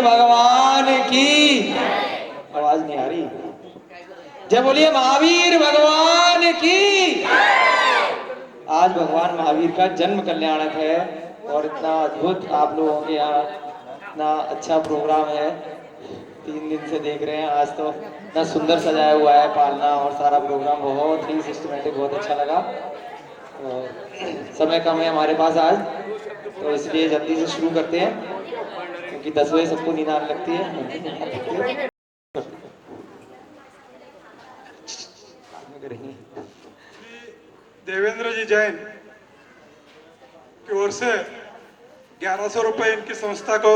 महावीर भगवान की। आवाज नहीं आ रही। जय बोलिए महावीर भगवान की। आज भगवान महावीर का जन्म कल्याणक है और इतना अद्भुत आप लोगों के यहाँ इतना अच्छा प्रोग्राम है। 3 दिन से देख रहे हैं, आज तो इतना सुंदर सजाया हुआ है पालना और सारा प्रोग्राम बहुत ही सिस्टमेटिक, बहुत अच्छा लगा। और समय कम है हमारे पास आज, तो इसलिए जल्दी से शुरू करते हैं क्योंकि 10 बजे सबको नींद आने लगती है। देवेंद्र जी जैन की ओर से 1100 रुपए इनकी संस्था को,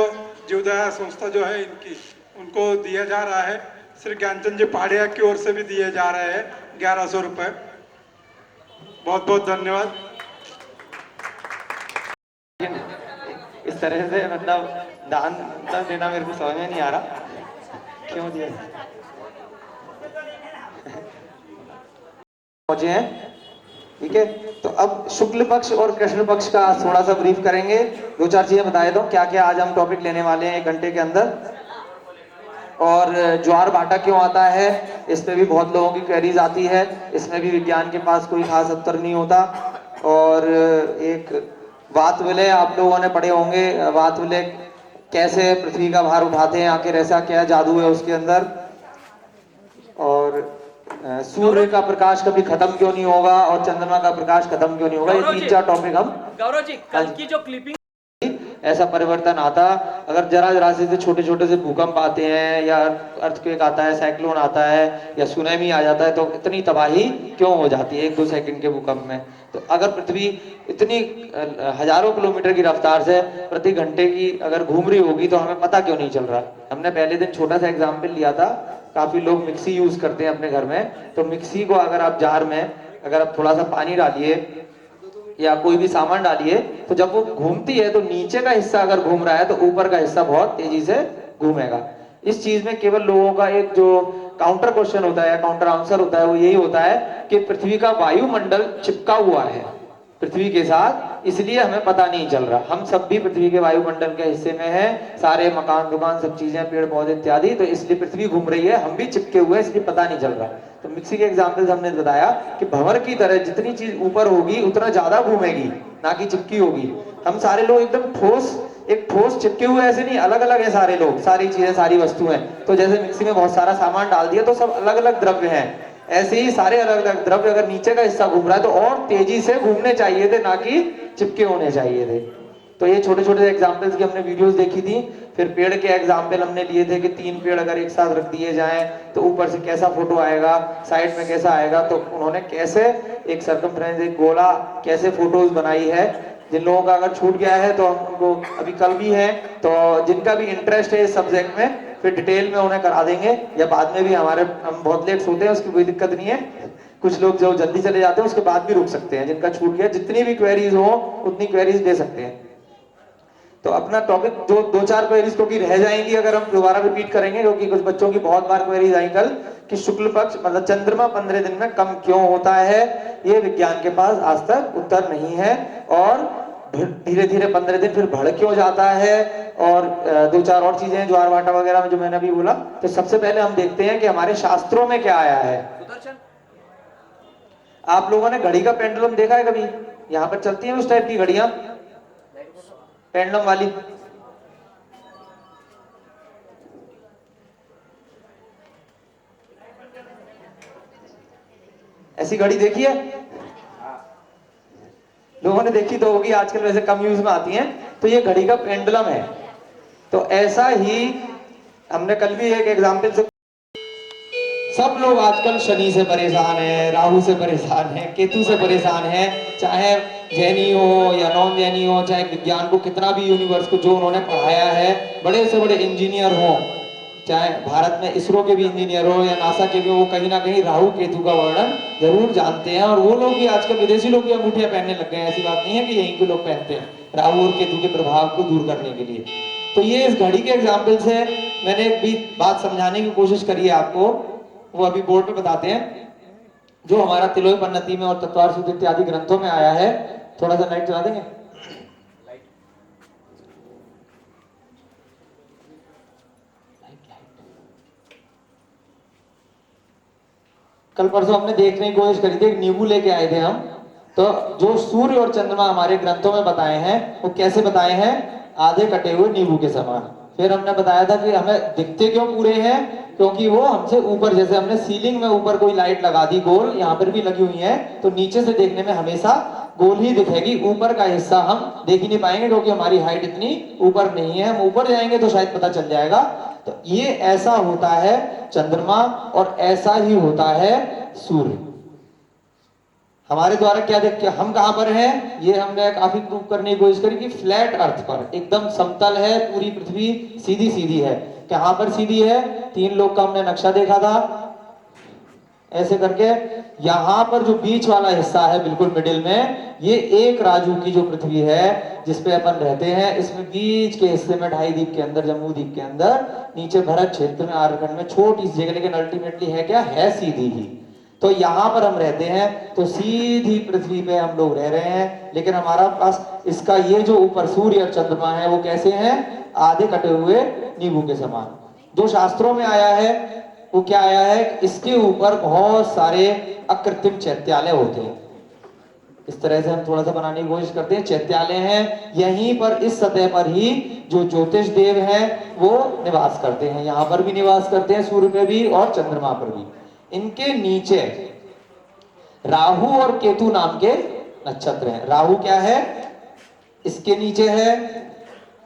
जीवदया संस्था जो है इनकी, उनको दिया जा रहा है। श्री ज्ञानचंद जी पहाड़िया की ओर से भी दिए जा रहे हैं 1100 रुपए। बहुत बहुत धन्यवाद। इस तरह से मतलब दान देना मेरे को समझ में नहीं आ रहा क्यों दिया। पहुंचे हैं, ठीक है। तो अब शुक्ल पक्ष और कृष्ण पक्ष का थोड़ा सा ब्रीफ करेंगे। 2-4 चीजें बताए दो क्या क्या आज हम टॉपिक लेने वाले हैं 1 घंटे के अंदर। और ज्वार भाटा क्यों आता है, इस पे भी बहुत लोगों की क्वेरीज आती है। इसमें भी विज्ञान के पास कोई खास उत्तर नहीं होता। और एक वात विलय आप लोगों ने पढ़े होंगे, वात विलय कैसे पृथ्वी का भार उठाते हैं, आखिर ऐसा क्या जादू है उसके अंदर। और सूर्य का प्रकाश कभी खत्म क्यों नहीं होगा और चंद्रमा का प्रकाश खत्म क्यों नहीं होगा। ये 3-4 टॉपिक हम। गौरव जी, कल की जो क्लिपिंग ऐसा परिवर्तन आता, अगर जरा से छोटे छोटे से भूकंप आते हैं या अर्थक्वेक आता है, साइक्लोन आता है या सुनामी आ जाता है, तो इतनी तबाही क्यों हो जाती है 1-2 सेकंड के भूकंप में। तो अगर पृथ्वी इतनी हजारों किलोमीटर की रफ्तार से प्रति घंटे की अगर घूम रही होगी तो हमें पता क्यों नहीं चल रहा। हमने पहले दिन छोटा सा एग्जाम्पल लिया था, काफी लोग मिक्सी यूज करते हैं अपने घर में। तो मिक्सी को अगर आप जार में अगर आप थोड़ा सा पानी डालिए या कोई भी सामान डालिए, तो जब वो घूमती है तो नीचे का हिस्सा अगर घूम रहा है तो ऊपर का हिस्सा बहुत तेजी से घूमेगा। इस चीज में केवल लोगों का एक जो काउंटर क्वेश्चन होता है, काउंटर आंसर होता है, वो यही होता है कि पृथ्वी का वायुमंडल चिपका हुआ है पृथ्वी के साथ, इसलिए हमें पता नहीं चल रहा। हम सब भी पृथ्वी के वायुमंडल के हिस्से में हैं, सारे मकान दुकान सब चीजें पेड़ पौधे इत्यादि, तो इसलिए पृथ्वी घूम रही है, हम भी चिपके हुए हैं, इसलिए पता नहीं चल रहा। तो मिक्सी के एग्जाम्पल हमने बताया कि भंवर की तरह जितनी चीज ऊपर होगी उतना ज्यादा घूमेगी, ना कि चिपकी होगी। हम सारे लोग एकदम एक ठोस चिपके हुए ऐसे नहीं, अलग अलग है सारे लोग, सारी चीजें सारी वस्तुएं। तो जैसे मिक्सी में बहुत सारा सामान डाल दिया तो सब अलग अलग द्रव्य हैं, ऐसे ही सारे अलग अलग द्रव्य अगर नीचे का हिस्सा घूम रहा है तो और तेजी से घूमने चाहिए थे, ना कि चिपके होने चाहिए थे। तो ये छोटे छोटे एग्जाम्पल्स की हमने वीडियोस देखी थी। फिर पेड़ के एग्जाम्पल हमने लिए थे कि 3 पेड़ अगर एक साथ रख दिए जाएं तो ऊपर से कैसा फोटो आएगा, साइड में कैसा आएगा। तो उन्होंने कैसे एक सर्कमफ्रेंस, एक गोला, कैसे फोटोज बनाई है। जिन लोगों का अगर छूट गया है तो हम उनको अभी कल भी है, तो जिनका भी इंटरेस्ट है इस सब्जेक्ट में फिर डिटेल में उन्हें करा देंगे, या बाद में भी हम बहुत लेट सोते हैं उसकी कोई दिक्कत नहीं है। कुछ लोग जो जल्दी चले जाते हैं उसके बाद भी रुक सकते हैं, जिनका छूट गया जितनी भी क्वेरीज हो उतनी क्वेरीज दे सकते हैं। तो अपना टॉपिक जो 2-4 क्वेरीज क्योंकि रह जाएंगी अगर हम दोबारा रिपीट करेंगे, क्योंकि कुछ बच्चों की बहुत बार क्वेरीज आई कल कि शुक्ल पक्ष मतलब चंद्रमा 15 दिन में कम क्यों होता है, ये विज्ञान के पास आज तक उत्तर नहीं है। और धीरे धीरे 15 दिन फिर बढ़ क्यों जाता है, और 2-4 और चीजें ज्वार भाटा वगैरह में जो मैंने अभी बोला। तो सबसे पहले हम देखते हैं कि हमारे शास्त्रों में क्या आया है। आप लोगों ने घड़ी का पेंडुलम देखा है कभी? यहाँ पर चलती है उस टाइप की घड़ियां, पेंडुलम वाली। ऐसी घड़ी देखी है लोगों ने? देखी तो होगी, आजकल वैसे कम यूज में आती हैं। तो ये घड़ी का पेंडुलम है। तो ऐसा ही हमने कल भी एक एग्जांपल से, सब लोग आजकल शनि से परेशान है, राहु से परेशान है, केतु से परेशान है। चाहे जैनी हो या नॉन जैनी हो, चाहे विज्ञान को कितना भी यूनिवर्स को जो उन्होंने पढ़ाया है, बड़े से बड़े इंजीनियर हो, चाहे भारत में इसरो के भी इंजीनियर हो या नासा के भी, वो कहीं ना कहीं राहु केतु का वर्णन जरूर जानते हैं। और वो लोग भी आजकल विदेशी लोग भी अंगूठियां पहनने लग गए हैं, ऐसी बात नहीं है कि यहीं के लोग पहनते हैं, राहु और केतु के प्रभाव को दूर करने के लिए। तो ये इस घड़ी के एग्जाम्पल से मैंने एक भी बात समझाने की कोशिश करी है आपको, वो अभी बोर्ड पे बताते हैं। जो हमारा तिलोय पन्नति में और तत्वार सूत्र इत्यादि ग्रंथों में आया है, थोड़ा सा लाइट चला देंगे। कल परसों हमने देखने की कोशिश करी थी, एक नींबू लेके आए थे हम। तो जो सूर्य और चंद्रमा हमारे ग्रंथों में बताए हैं वो कैसे बताए हैं? आधे कटे हुए नींबू के समान। फिर हमने बताया था कि हमें दिखते क्यों पूरे हैं, क्योंकि वो हमसे ऊपर, जैसे हमने सीलिंग में ऊपर कोई लाइट लगा दी गोल, यहाँ पर भी लगी हुई है, तो नीचे से देखने में हमेशा गोल ही दिखेगी, ऊपर का हिस्सा हम देख ही नहीं पाएंगे क्योंकि हमारी हाइट इतनी ऊपर नहीं है। हम ऊपर जाएंगे तो शायद पता चल जाएगा। तो ये ऐसा होता है चंद्रमा और ऐसा ही होता है सूर्य। हमारे द्वारा क्या देख के हम कहां पर हैं, ये हमने काफी प्रूव करने की कोशिश करी कि फ्लैट अर्थ पर, एकदम समतल है पूरी पृथ्वी, सीधी सीधी है। कहां पर सीधी है? 3 लोग का हमने नक्शा देखा था ऐसे करके। यहां पर जो बीच वाला हिस्सा है बिल्कुल मिडिल में, ये एक राजू की जो पृथ्वी है जिसपे अपन रहते हैं, इसमें बीच के हिस्से में 2.5 द्वीप के अंदर, जम्मू द्वीप के अंदर, नीचे भरत क्षेत्र में, आर्यखंड में छोटी सी जगह, लेकिन अल्टीमेटली है क्या? है सीधी ही। तो यहां पर हम रहते हैं, तो सीधी पृथ्वी पे हम लोग रह रहे हैं, लेकिन हमारा पास इसका ये जो ऊपर सूर्य और चंद्रमा है वो कैसे हैं? आधे कटे हुए नींबू के समान। जो शास्त्रों में आया है वो क्या आया है? इसके ऊपर बहुत सारे अकृत्रिम चैत्यालय होते हैं। इस तरह से हम थोड़ा सा बनाने की कोशिश करते हैं। चैत्यालय हैं, यहीं पर इस सतह पर ही जो ज्योतिष देव हैं वो निवास करते हैं। यहां पर भी निवास करते हैं, सूर्य पे भी और चंद्रमा पर भी। इनके नीचे राहु और केतु नाम के नक्षत्र हैं। राहु क्या है? इसके नीचे है,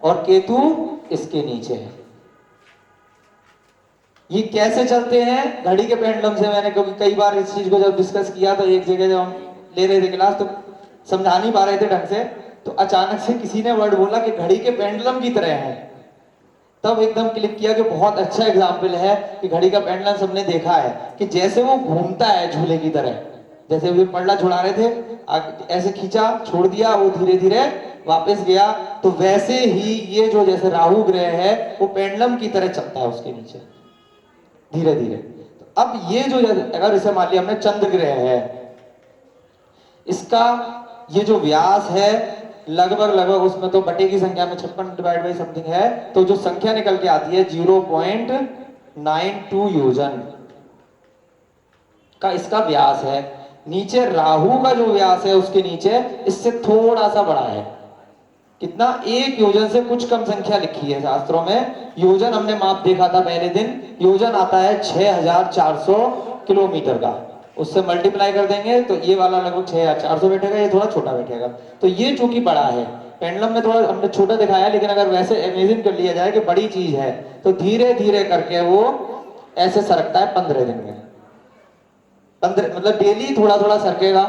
और केतु इसके नीचे है। ये कैसे चलते हैं? घड़ी के पेंडुलम से। मैंने कई बार इस चीज को जब डिस्कस किया तो एक जगह जब हम ले रहे थे क्लास तो समझा नहीं पा रहे थे ढंग से, तो अचानक से किसी ने वर्ड बोला कि घड़ी के पेंडुलम की तरह है। तब एकदम क्लिक किया कि बहुत अच्छा एग्जाम्पल है कि घड़ी का पेंडुलम सबने देखा है कि जैसे वो घूमता है झूले की तरह। जैसे वो पल्ला छुड़ा रहे थे, ऐसे खींचा, छोड़ दिया, वो धीरे धीरे वापस गया। तो वैसे ही ये जो जैसे राहु ग्रह है वो पेंडुलम की तरह चलता है उसके नीचे धीरे धीरे। तो अब ये जो, अगर इसे मान लिया हमने चंद्र ग्रह है, इसका ये जो व्यास है लगभग उसमें तो बटे की संख्या में 56 डिवाइड बाई समथिंग है, तो जो संख्या निकल के आती है 0.92 योजन का इसका व्यास है। नीचे राहु का जो व्यास है उसके नीचे इससे थोड़ा सा बड़ा है। कितना? 1 योजन से कुछ कम संख्या लिखी है शास्त्रों में। योजन हमने माप देखा था पहले दिन, योजन आता है 6400 किलोमीटर का। उससे मल्टीप्लाई कर देंगे तो ये वाला लगभग 6400 बैठेगा, ये थोड़ा छोटा बैठेगा। तो ये चूंकि बड़ा है, पेंडुलम में थोड़ा हमने छोटा दिखाया, लेकिन अगर वैसे इमेजिन कर लिया जाए कि बड़ी चीज है तो धीरे धीरे करके वो ऐसे सरकता है 15 दिन में। 15 मतलब डेली थोड़ा थोड़ा सरकेगा,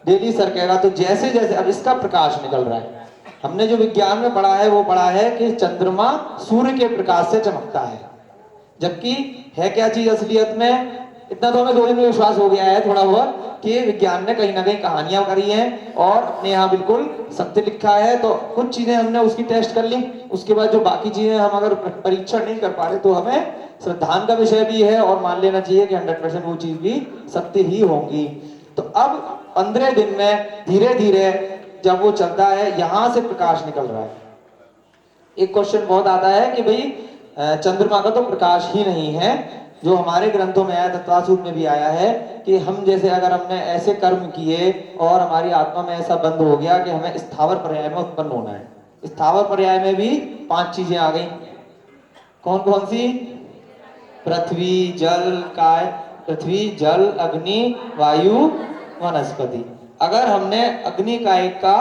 डेली सरकेगा। तो जैसे जैसे अब इसका प्रकाश निकल रहा है, हमने जो विज्ञान में पढ़ा है वो पढ़ा है कि चंद्रमा सूर्य के प्रकाश से चमकता है, जबकि है क्या चीज असलियत में? इतना तो हमें 2 दिन में विश्वास हो गया है थोड़ा बहुत कि विज्ञान ने कहीं ना कहीं कहानियां करी हैं और अपने यहाँ बिल्कुल सत्य लिखा है। तो कुछ चीजें हमने उसकी टेस्ट कर ली, उसके बाद जो बाकी चीजें हम अगर परीक्षण नहीं कर पा रहे तो हमें श्रद्धान का विषय भी है और मान लेना चाहिए कि 100% वो चीज भी सत्य ही होंगी। तो अब 15 दिन में धीरे धीरे जब वो चलता है, यहां से प्रकाश निकल रहा है। एक क्वेश्चन बहुत आता है कि भाई चंद्रमा का तो प्रकाश ही नहीं है। जो हमारे ग्रंथों में आया, तत्वासूत्र में भी आया है कि हम जैसे अगर हमने ऐसे कर्म किए और हमारी आत्मा में ऐसा बंद हो गया कि हमें स्थावर पर्याय में उत्पन्न होना है। स्थावर पर्याय में भी 5 चीजें आ गई। कौन कौन सी? पृथ्वी, जल, काय, पृथ्वी, जल, अग्नि, वायु, वनस्पति। अगर हमने अग्नि काय का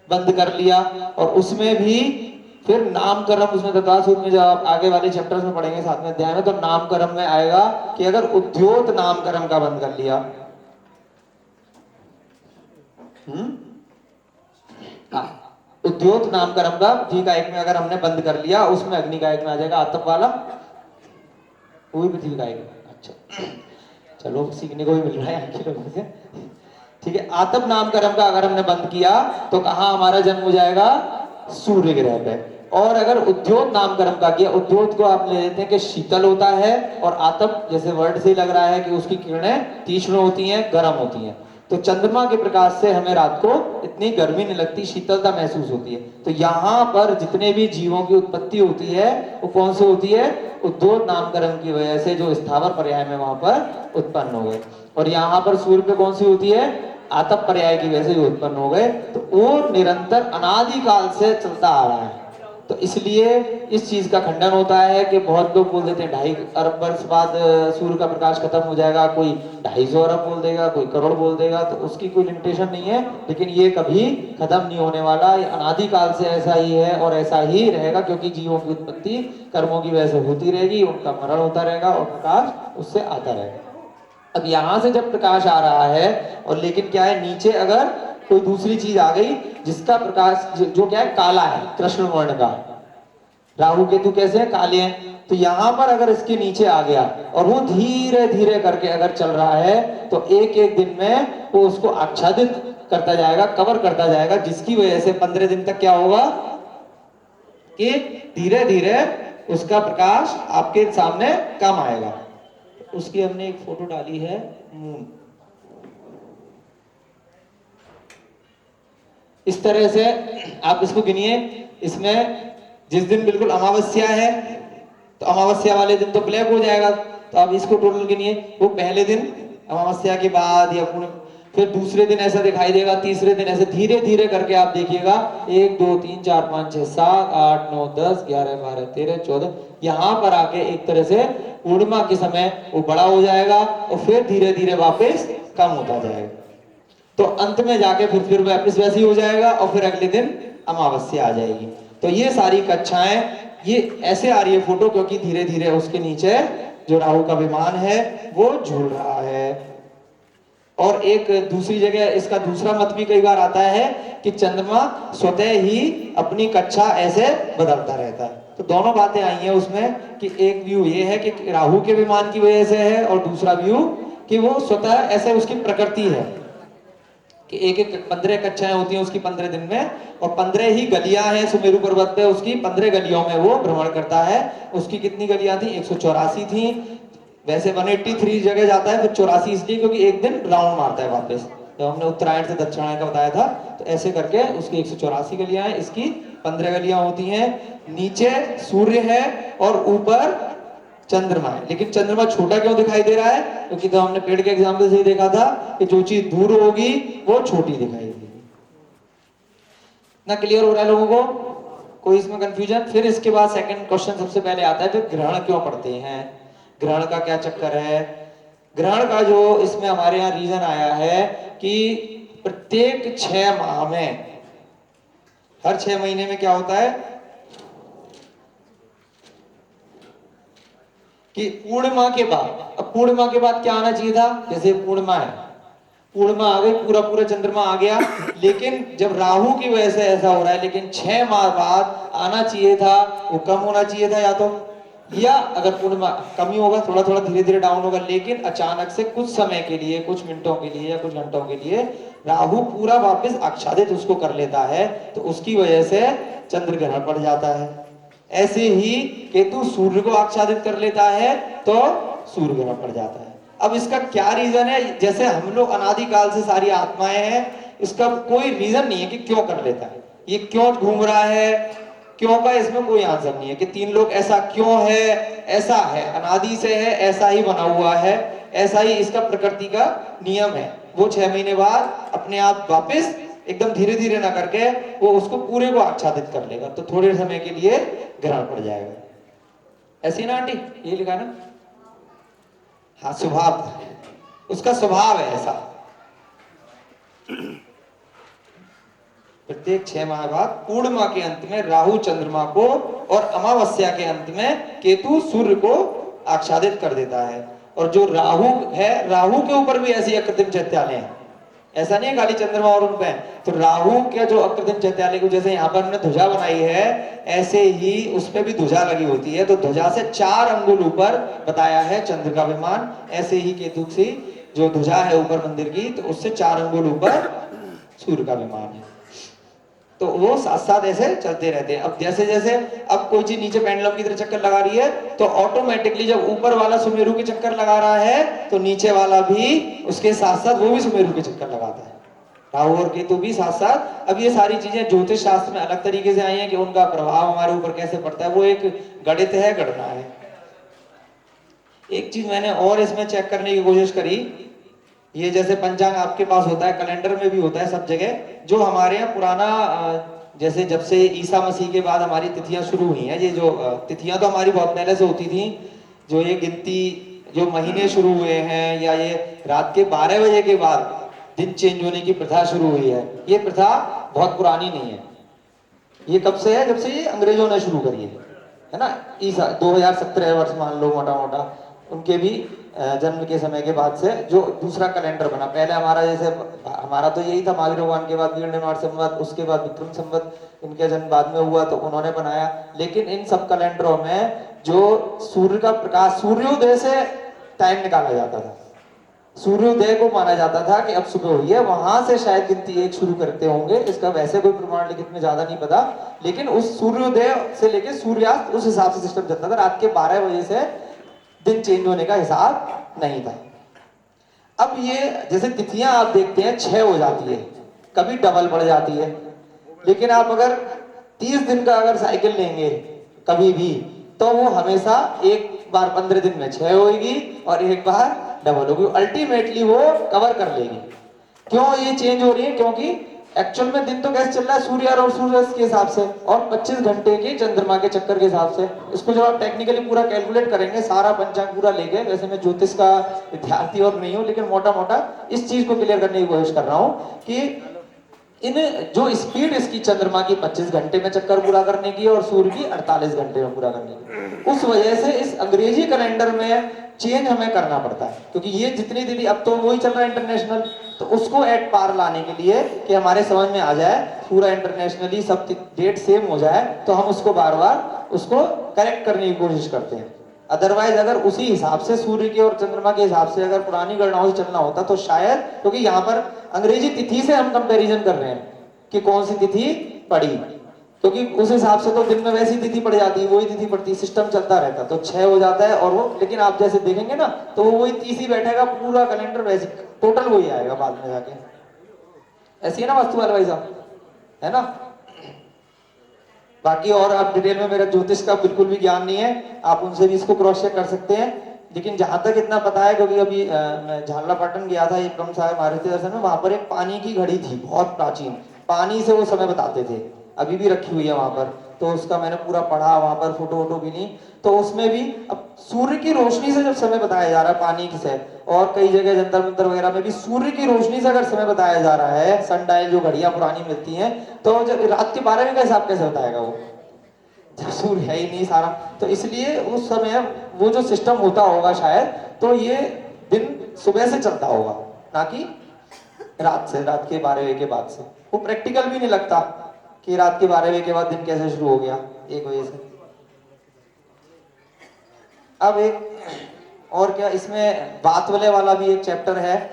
बंद कर लिया और उसमें भी फिर नाम कर्म, उसमें तत्वासूत्र में जब आप आगे वाले चैप्टर्स में पढ़ेंगे 7वें अध्याय में, तो नाम कर्म में आएगा कि अगर उद्योत नाम कर्म का बंद कर लिया, उद्योत नाम कर्म का पृथ्वी का एक में अगर हमने बंद कर लिया, उसमें अग्नि का एक में आ जाएगा आतप वाला, वो भी पृथ्वी का एक। अच्छा चलो सीखने को भी मिल रहा है आपके लोगों से, ठीक है। आतप नाम कर्म का अगर हमने बंद किया तो कहां हमारा जन्म हो जाएगा? सूर्य ग्रह पे। और अगर उद्योत नाम कर्म का किया, उद्योत को आप ले लेते हैं कि शीतल होता है, और आतप जैसे वर्ड से ही लग रहा है कि उसकी किरणें तीक्ष्ण होती हैं, गर्म होती हैं। तो चंद्रमा के प्रकाश से हमें रात को इतनी गर्मी नहीं लगती, शीतलता महसूस होती है। तो यहाँ पर जितने भी जीवों की उत्पत्ति होती है वो कौन से होती है? उद्योत नामकरण की वजह से जो स्थावर पर्याय में वहां पर उत्पन्न हो गए। और यहाँ पर सूर्य पे कौन सी होती है, आतप पर्याय की वजह से जो उत्पन्न हो गए, तो वो निरंतर अनादिकाल से चलता आ रहा है। तो इसलिए इस चीज का खंडन होता है कि बहुत लोग बोल देते हैं 2.5 अरब वर्ष बाद सूर्य का प्रकाश खत्म हो जाएगा, कोई 250 अरब बोल देगा, कोई करोड़ बोल देगा, तो उसकी कोई लिमिटेशन नहीं है। लेकिन ये कभी खत्म नहीं होने वाला, ये अनादिकाल से ऐसा ही है और ऐसा ही रहेगा, क्योंकि जीवों की उत्पत्ति कर्मों की वजह से होती रहेगी, उनका मरण होता रहेगा और प्रकाश उससे आता रहेगा। अब यहां से जब प्रकाश आ रहा है, और लेकिन क्या है, नीचे अगर कोई दूसरी चीज आ गई जिसका प्रकाश जो क्या है, काला है, कृष्ण वर्ण का, राहु केतु कैसे हैं, काले हैं, तो यहां पर अगर इसके नीचे आ गया और वो धीरे धीरे करके अगर चल रहा है, तो एक एक दिन में वो उसको आच्छादित करता जाएगा, कवर करता जाएगा, जिसकी वजह से 15 दिन तक क्या होगा कि धीरे धीरे उसका प्रकाश आपके सामने कम आएगा। उसकी हमने एक फोटो डाली है मून। इस तरह से आप इसको गिनिए, इसमें जिस दिन बिल्कुल अमावस्या है तो अमावस्या वाले दिन तो ब्लैक हो जाएगा, तो आप इसको टोटल गिनिए, वो पहले दिन अमावस्या के बाद या फिर दूसरे दिन ऐसा दिखाई देगा, तीसरे दिन ऐसे धीरे धीरे करके आप देखिएगा 1 2 3 4 5 6 7 8 9 10 11 12 13 14, यहाँ पर आके एक तरह से पूर्णिमा के समय वो बड़ा हो जाएगा और फिर धीरे धीरे वापस कम होता जाएगा। तो अंत में जाके फिर वापस वैसे ही हो जाएगा और फिर अगले दिन अमावस्या आ जाएगी। तो ये सारी कक्षाएं ये ऐसे आ रही है फोटो, क्योंकि धीरे धीरे उसके नीचे जो राहु का विमान है वो झूल रहा है। और एक दूसरी जगह इसका दूसरा मत भी कई बार आता है कि चंद्रमा स्वतः ही अपनी कक्षा ऐसे बदलता रहता है। तो दोनों बातें आई हैं उसमें कि एक व्यू ये है कि राहु के विमान की वजह से है, और दूसरा व्यू कि वो स्वतः ऐसे उसकी प्रकृति है कि एक एक 15 कक्षाएं होती हैं उसकी 15 दिन में, और 15 ही गलियां हैं सुमेरु पर्वत पे, उसकी 15 गलियों में वो भ्रमण करता है। उसकी कितनी गलियां थी, 184 थी। वैसे 183 जगह जाता है, फिर 84 इसलिए क्योंकि एक दिन राउंड मारता है वापस, जब हमने उत्तरायण से दक्षिणायन का बताया था, तो ऐसे करके उसकी 184 गलियां हैं, इसकी 15 गलियां होती हैं। नीचे सूर्य है और ऊपर चंद्रमा है, लेकिन चंद्रमा छोटा क्यों दिखाई दे रहा है, क्योंकि तो हमने पेड़ के एग्जाम्पल से ही देखा था कि जो चीज दूर होगी वो छोटी दिखाई देगी। ना क्लियर हो रहा है लोगों को, कोई इसमें कंफ्यूजन? फिर इसके बाद सेकंड क्वेश्चन सबसे पहले आता है, फिर ग्रहण क्यों पड़ते हैं, ग्रहण का क्या चक्कर है। ग्रहण का जो इसमें हमारे यहाँ रीजन आया है कि प्रत्येक 6 माह में, हर 6 महीने में क्या होता है कि पूर्णिमा के बाद, अब पूर्णिमा के बाद क्या आना चाहिए था, जैसे पूर्णिमा है, पूर्णिमा आ गई, पूरा पूरा चंद्रमा आ गया, लेकिन जब राहु की वजह से ऐसा हो रहा है, लेकिन 6 माह बाद आना चाहिए था, वो कम होना चाहिए था, या तो, या अगर पूर्णिमा कम ही होगा, थोड़ा थोड़ा धीरे धीरे डाउन होगा, लेकिन अचानक से कुछ समय के लिए, कुछ मिनटों के लिए या कुछ घंटों के लिए राहु पूरा वापस आच्छादित उसको कर लेता है, तो उसकी वजह से चंद्र ग्रहण पड़ जाता है। ऐसे ही केतु सूर्य को आच्छादित कर लेता है तो सूर्य ग्रहण पड़ जाता है। अब इसका क्या रीजन है, जैसे हम लोग अनादिकाल से सारी आत्माएं हैं, इसका कोई रीजन नहीं है कि क्यों कर लेता है, ये क्यों घूम रहा है, क्यों का इसमें कोई आंसर नहीं है कि 3 लोग ऐसा क्यों है, ऐसा है, अनादि से है, ऐसा ही बना हुआ है, ऐसा ही इसका प्रकृति का नियम है। वो 6 महीने बाद अपने आप वापस एकदम धीरे धीरे ना करके वो उसको पूरे को आच्छादित कर लेगा, तो थोड़े समय के लिए ग्रहण पड़ जाएगा। ऐसी ना आंटी, ये लिखा ना, हाँ, स्वभाव, उसका स्वभाव है ऐसा। प्रत्येक 6 माह बाद पूर्णिमा के अंत में राहु चंद्रमा को और अमावस्या के अंत में केतु सूर्य को आच्छादित कर देता है। और जो राहु है, राहु के ऊपर भी ऐसी अकृत्रिम चैत्यालय है, ऐसा नहीं है खाली चंद्रमा और उन पे, तो राहु के जो अकृत्रिम चैत्यालय को, जैसे यहाँ पर हमने ध्वजा बनाई है, ऐसे ही उस पे भी ध्वजा लगी होती है, तो ध्वजा से 4 अंगुल ऊपर बताया है चंद्र का विमान, ऐसे ही केतु की जो ध्वजा है ऊपर मंदिर की, तो उससे 4 अंगुल ऊपर सूर्य का विमान है। तो वो साथ साथ ऐसे चलते रहते हैं। अब जैसे जैसे अब कोई चीज नीचे पेंडुलम की तरह चक्कर लगा रही है, तो ऑटोमेटिकली जब ऊपर वाला सुमेरु के चक्कर लगा रहा है, तो नीचे वाला भी उसके साथ साथ वो भी सुमेरु के चक्कर लगाता है, राहु और केतु भी साथ साथ। अब ये सारी चीजें ज्योतिष शास्त्र में अलग तरीके से आई हैं कि उनका प्रभाव हमारे ऊपर कैसे पड़ता है, वो एक गणित है, गणना है। एक चीज मैंने और इसमें चेक करने की कोशिश करी, ये जैसे पंचांग आपके पास होता है, कैलेंडर में भी होता है सब जगह, जो हमारे यहाँ पुराना जैसे जब से ईसा मसीह के बाद हमारी तिथियां शुरू हुई हैं, ये जो तिथियां तो हमारी बहुत पहले से होती थी, जो ये गिनती जो महीने शुरू हुए हैं, या ये रात के 12 बजे के बाद दिन चेंज होने की प्रथा शुरू हुई है, ये प्रथा बहुत पुरानी नहीं है। ये कब से है? जब से ये अंग्रेजों ने शुरू करी है ना, ईसा 2017 वर्ष मान लो मोटा मोटा, उनके भी जन्म के समय के बाद से जो दूसरा कैलेंडर बना। पहले हमारा जैसे हमारा तो यही था, महावीर भगवान के बाद वीर निर्माण संवत, उसके बाद विक्रम संवत, इनका जन्म बाद में हुआ तो उन्होंने बनाया। लेकिन इन सब कैलेंडरों में जो सूर्य का प्रकाश, सूर्योदय से टाइम निकाला जाता था, सूर्योदय को माना जाता था कि अब सुबह हुई है, वहां से शायद गिनती एक शुरू करते होंगे। इसका वैसे कोई प्रमाण लिखित में ज्यादा नहीं पता, लेकिन उस सूर्योदय से लेके सूर्यास्त उस हिसाब से सिस्टम चलता था। रात के 12 बजे से दिन चेंज होने का हिसाब नहीं था। अब ये जैसे तिथियां आप देखते हैं 6 हो जाती है, कभी डबल बढ़ जाती है, लेकिन आप अगर 30 दिन का अगर साइकिल लेंगे कभी भी, तो वो हमेशा एक बार 15 दिन में 6 होगी और एक बार डबल होगी, अल्टीमेटली वो कवर कर लेगी। क्यों ये चेंज हो रही है? क्योंकि एक्चुअल में दिन तो कैसे चल रहा है, सूर्य और सूर्यास्त के हिसाब से, और 25 घंटे के चंद्रमा के चक्कर के हिसाब से। इसको जब आप टेक्निकली पूरा कैलकुलेट करेंगे, सारा पंचांग पूरा लेके, वैसे मैं ज्योतिष का विद्यार्थी और नहीं हूं, लेकिन मोटा मोटा इस चीज को क्लियर करने की कोशिश कर रहा हूं कि इन जो स्पीड इसकी चंद्रमा की 25 घंटे में चक्कर पूरा करने की और सूर्य की 48 घंटे में पूरा करने की, उस वजह से इस अंग्रेजी कैलेंडर में चेंज हमें करना पड़ता है। क्योंकि ये जितनी दीदी अब तो वही चल रहा है इंटरनेशनल, तो उसको एट पार लाने के लिए कि हमारे समझ में आ जाए पूरा इंटरनेशनली सब डेट सेम हो जाए, तो हम उसको बार बार उसको करेक्ट करने की कोशिश करते हैं। अदरवाइज अगर उसी हिसाब से सूर्य के और चंद्रमा के हिसाब से अगर पुरानी गणनाओं से चलना होता तो शायद, क्योंकि यहाँ पर अंग्रेजी तिथि से हम कंपैरिजन कर रहे हैं कि कौन सी तिथि पड़ी, क्योंकि उस हिसाब से तो दिन में वैसी तिथि पड़ जाती है, वही तिथि पड़ती, सिस्टम चलता रहता, तो 6 हो जाता है और वो, लेकिन आप जैसे देखेंगे ना तो वो वही 30 ही बैठेगा, पूरा कैलेंडर वैसे टोटल वही आएगा बाद में जाके। ऐसी है ना वास्तु वाले भाई साहब, है ना। बाकी और आप डिटेल में, मेरा ज्योतिष का बिल्कुल भी ज्ञान नहीं है, आप उनसे भी इसको क्रॉस चेक कर सकते हैं। लेकिन जहां तक इतना पता है, क्योंकि अभी मैं झालरापाटन गया था, एक ब्रह्म साहब मारुति दर्शन में, वहां पर एक पानी की घड़ी थी बहुत प्राचीन, पानी से वो समय बताते थे, अभी भी रखी हुई है वहां पर। तो उसका मैंने पूरा पढ़ा, वहां पर फोटो वोटो भी नहीं, तो उसमें भी अब सूर्य की रोशनी से जब समय बताया जा रहा है पानी से, और कई जगह जंतर मंतर वगैरह में भी सूर्य की रोशनी से अगर समय बताया जा रहा है, सनडायल जो घड़ियां पुरानी मिलती हैं, तो जब रात के 12 बजे का हिसाब कैसे बताएगा वो, जब सूर्य है ही नहीं सारा। तो इसलिए उस समय वो जो सिस्टम होता होगा शायद, तो ये दिन सुबह से चलता होगा, ना कि रात से, रात के 12 बजे के बाद से। वो प्रैक्टिकल भी नहीं लगता कि रात के 12 बजे के बाद दिन कैसे शुरू हो गया, एक वजह से। अब एक और क्या, इसमें बातवले वाला भी एक चैप्टर है,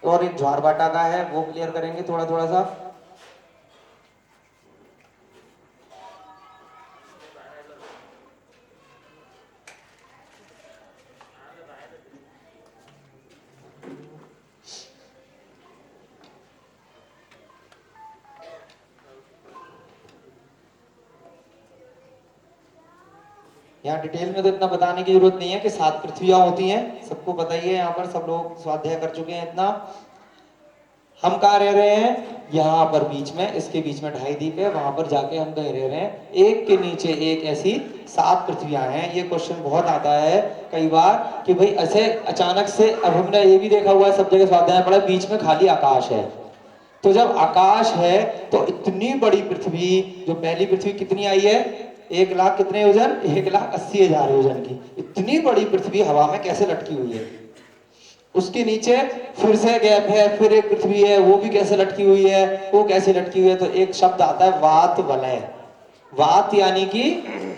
और एक ज्वारभाटा का है, वो क्लियर करेंगे थोड़ा थोड़ा सा। यहाँ डिटेल में तो इतना बताने की जरूरत नहीं है कि 7 पृथ्वियां होती हैं, सबको पता ही है, यहाँ पर सब लोग स्वाध्याय कर चुके हैं इतना। हम कहाँ रह रहे हैं? यहाँ पर बीच में, इसके बीच में 2.5 द्वीप है, वहां पर जाके हम कहीं रह रहे हैं, एक के नीचे एक ऐसी 7 पृथ्वियां हैं। ये क्वेश्चन बहुत आता है कई बार कि भाई ऐसे अचानक से, अब हमने ये भी देखा हुआ है सब जगह स्वाध्याय पढ़ा, बीच में खाली आकाश है, तो जब आकाश है तो इतनी बड़ी पृथ्वी, जो पहली पृथ्वी कितनी आई है, 1 लाख कितने वजन, 1,80,000 वजन की इतनी बड़ी पृथ्वी हवा में कैसे लटकी हुई है। उसके नीचे फिर से गैप है, फिर एक पृथ्वी है, वो भी कैसे लटकी हुई है, वो कैसे लटकी हुई है। तो एक शब्द आता है वात वलय, वात यानी कि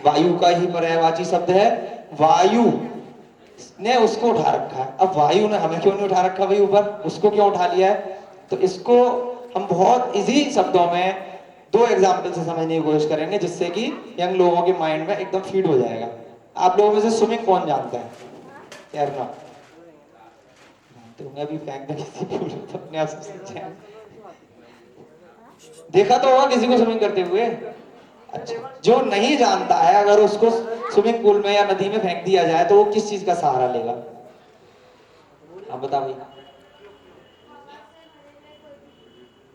वायु का ही पर्यायवाची शब्द है, वायु ने उसको उठा रखा है। अब वायु ने हमें क्यों नहीं उठा रखा भाई ऊपर, उसको क्यों उठा लिया है? तो इसको हम बहुत इजी शब्दों में 2 एग्जाम्पल से समझने की कोशिश करेंगे, जिससे कि यंग लोगों के माइंड में एकदम फीड हो जाएगा। आप लोगों में से स्विमिंग कौन जानता है? तैरना तो मैं भी फेंक दूं किसी पूल में, तो अपने आप से सीख जाए। देखा तो होगा किसी को स्विमिंग करते हुए। अच्छा, जो नहीं जानता है अगर उसको स्विमिंग पूल में या नदी में फेंक दिया जाए तो वो किस चीज का सहारा लेगा? आप बताओ भाई।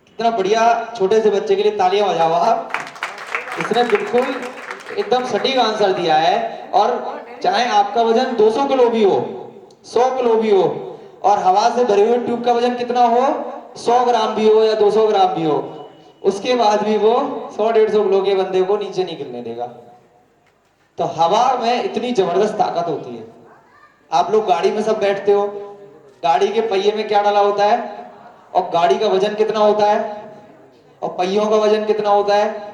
कितना बढ़िया, छोटे से बच्चे के लिए तालियां बजाओ आप। इसने बिल्कुल एकदम सटीक आंसर दिया है। और चाहे आपका वजन 200 किलो भी हो, 100 किलो भी हो, और हवा से भरी हुई ट्यूब का वजन कितना हो, 100 ग्राम भी हो या 200 ग्राम भी हो, उसके बाद भी वो 100-150 किलो के बंदे को नीचे नहीं गिरने देगा। तो हवा में इतनी जबरदस्त ताकत होती है। आप लोग गाड़ी में सब बैठते हो, गाड़ी के पहिए में क्या डाला होता है, और गाड़ी का वजन कितना होता है, और पहियों का वजन कितना होता है,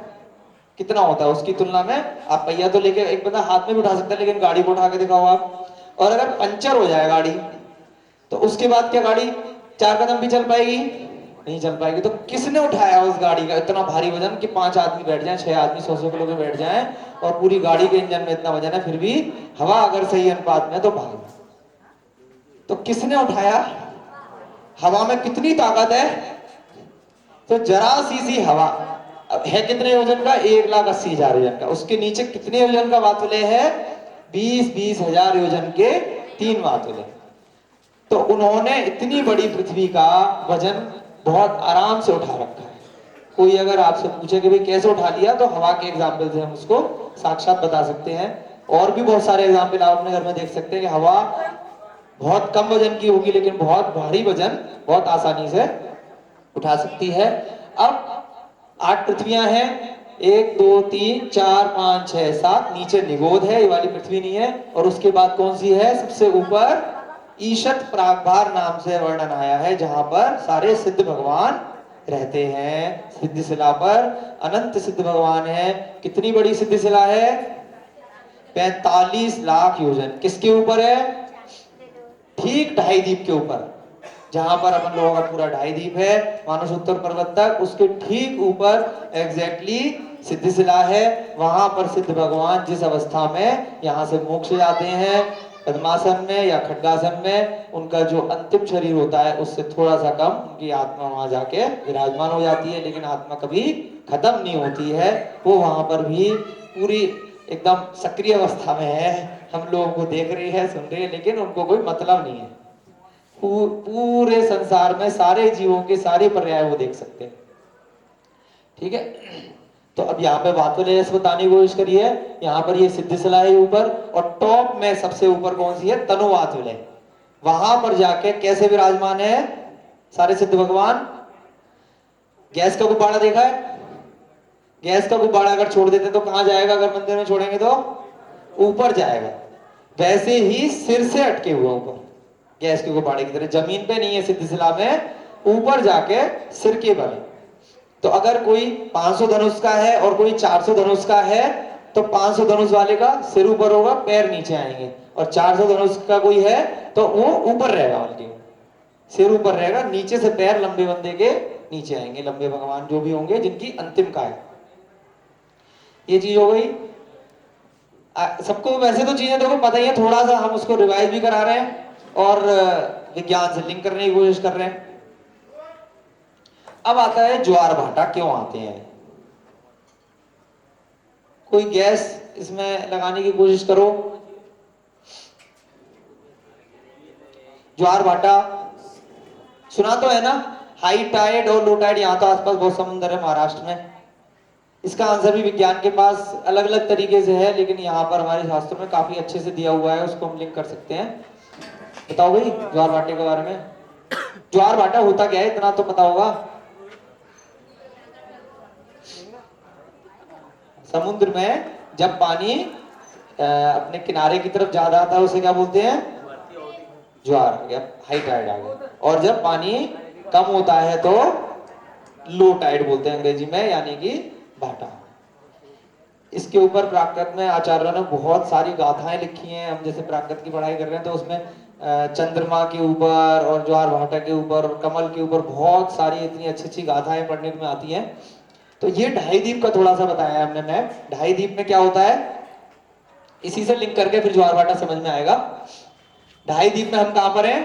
कितना होता है उसकी तुलना में? आप पहिया तो लेके एक बंदा हाथ में भी उठा सकता है, लेकिन गाड़ी को उठा के दिखाओ आप। और अगर पंचर हो जाए गाड़ी, तो उसके बाद क्या गाड़ी 4 कदम भी चल पाएगी? नहीं चल पाएगी। तो किसने उठाया उस गाड़ी का इतना भारी वजन कि 5 आदमी बैठ जाएं, 6 आदमी 100-100 किलो के बैठ जाएं, और पूरी गाड़ी के इंजन में इतना वजन है, फिर भी हवा अगर सही अनुपात में तो भाग। तो किसने उठाया? हवा में कितनी ताकत है? तो जरा सी हवा अब है कितने वजन का? 1,80,000 वजन का। उसके नीचे कितने वजन का वातुले है? 20-20 हजार वजन के 3 वातुले। तो उन्होंने इतनी बड़ी पृथ्वी का वजन बहुत आराम से उठा रखा है। कोई अगर आपसे पूछे कि भाई कैसे उठा लिया, तो हवा के एग्जाम्पल से हम उसको साक्षात बता सकते हैं। और भी बहुत सारे एग्जाम्पल आप अपने घर में देख सकते हैं कि हवा बहुत कम वजन की होगी, लेकिन बहुत भारी वजन बहुत आसानी से उठा सकती है। अब 8 पृथ्वियां हैं, 1 2 3 4 5 6 7। नीचे निगोद है, ये वाली पृथ्वी नहीं है। और उसके बाद कौन सी है? सबसे ऊपर ईशत प्रागभार नाम से वर्णन आया है, जहां पर सारे सिद्ध भगवान रहते हैं। सिद्धिशिला पर अनंत सिद्ध भगवान है। कितनी बड़ी सिद्धिशिला है? 45 लाख योजन। किसके ऊपर है? ठीक ढाई द्वीप के ऊपर, जहां पर अपन लोगों का पूरा ढाई द्वीप है, मानसोत्तर पर्वत तक, उसके ठीक ऊपर एग्जैक्टली सिद्धिशिला है। वहां पर सिद्ध भगवान जिस अवस्था में यहां से मोक्ष जाते हैं, पद्मासन में या खड्गासन में, उनका जो अंतिम शरीर होता है उससे थोड़ा सा कम उनकी आत्मा वहां जाके विराजमान हो जाती है। लेकिन आत्मा कभी खत्म नहीं होती है, वो वहां पर भी पूरी एकदम सक्रिय अवस्था में है। हम लोगों को देख रही है, सुन रही है, लेकिन उनको कोई मतलब नहीं है। पूरे संसार में सारे जीवों के सारे पर्याय वो देख सकते हैं। ठीक है, तो अब यहाँ पे वातुले बताने की कोशिश करी है। यहाँ पर ये सिद्धिशिला है ऊपर, और टॉप में सबसे ऊपर कौन सी है? तनु वातुले। वहां पर जाके कैसे विराजमान है सारे सिद्ध भगवान? गैस का गुब्बारा देखा है? गैस का गुब्बारा अगर छोड़ देते तो कहां जाएगा? अगर मंदिर में छोड़ेंगे तो ऊपर जाएगा। वैसे ही सिर से अटके हुए ऊपर गैस के गुब्बारे की तरह, जमीन पे नहीं है सिद्धिशिला में, ऊपर जाके सिर के बल। तो अगर कोई 500 धनुष का है और कोई 400 धनुष का है, तो 500 धनुष वाले का सिर ऊपर होगा, पैर नीचे आएंगे, और 400 धनुष का कोई है तो वो ऊपर रहेगा, बल्कि सिर ऊपर रहेगा, नीचे से पैर लंबे बंदे के नीचे आएंगे। लंबे भगवान जो भी होंगे जिनकी अंतिम काय। ये चीज हो गई। सबको वैसे तो चीजें देखो पता ही है, थोड़ा सा हम उसको रिवाइज भी करा रहे हैं और विज्ञान से लिंक करने की कोशिश कर रहे हैं। अब आता है ज्वार भाटा क्यों आते हैं। कोई गैस इसमें लगाने की कोशिश करो। ज्वार भाटा सुना तो है ना? हाई टाइड और लो टाइड, यहां तो आसपास बहुत समुद्र है महाराष्ट्र में। इसका आंसर भी विज्ञान के पास अलग अलग तरीके से है, लेकिन यहाँ पर हमारे शास्त्रों में काफी अच्छे से दिया हुआ है, उसको हम लिंक कर सकते हैं। बताओ भाई ज्वार भाटे के बारे में। ज्वार भाटा होता क्या है, इतना तो पता होगा। समुद्र में जब पानी अपने किनारे की तरफ ज्यादा आता है उसे क्या बोलते हैं? ज्वार आ गया, हाई टाइड आ गया। और जब पानी कम होता है तो लो टाइड बोलते हैं अंग्रेजी में, यानी कि भाटा। इसके ऊपर प्राकृत में आचार्यों ने बहुत सारी गाथाएं लिखी हैं। हम जैसे प्राकृत की पढ़ाई कर रहे हैं तो उसमें चंद्रमा के ऊपर और ज्वार भाटा के ऊपर और कमल के ऊपर बहुत सारी इतनी अच्छी अच्छी गाथाएं पढ़ने में आती हैं। तो ये ढाई द्वीप का थोड़ा सा बताया हमने मैप। ढाई द्वीप में क्या होता है, इसी से लिंक करके फिर ज्वार भाटा समझ में आएगा। ढाई द्वीप में हम कहां पर हैं?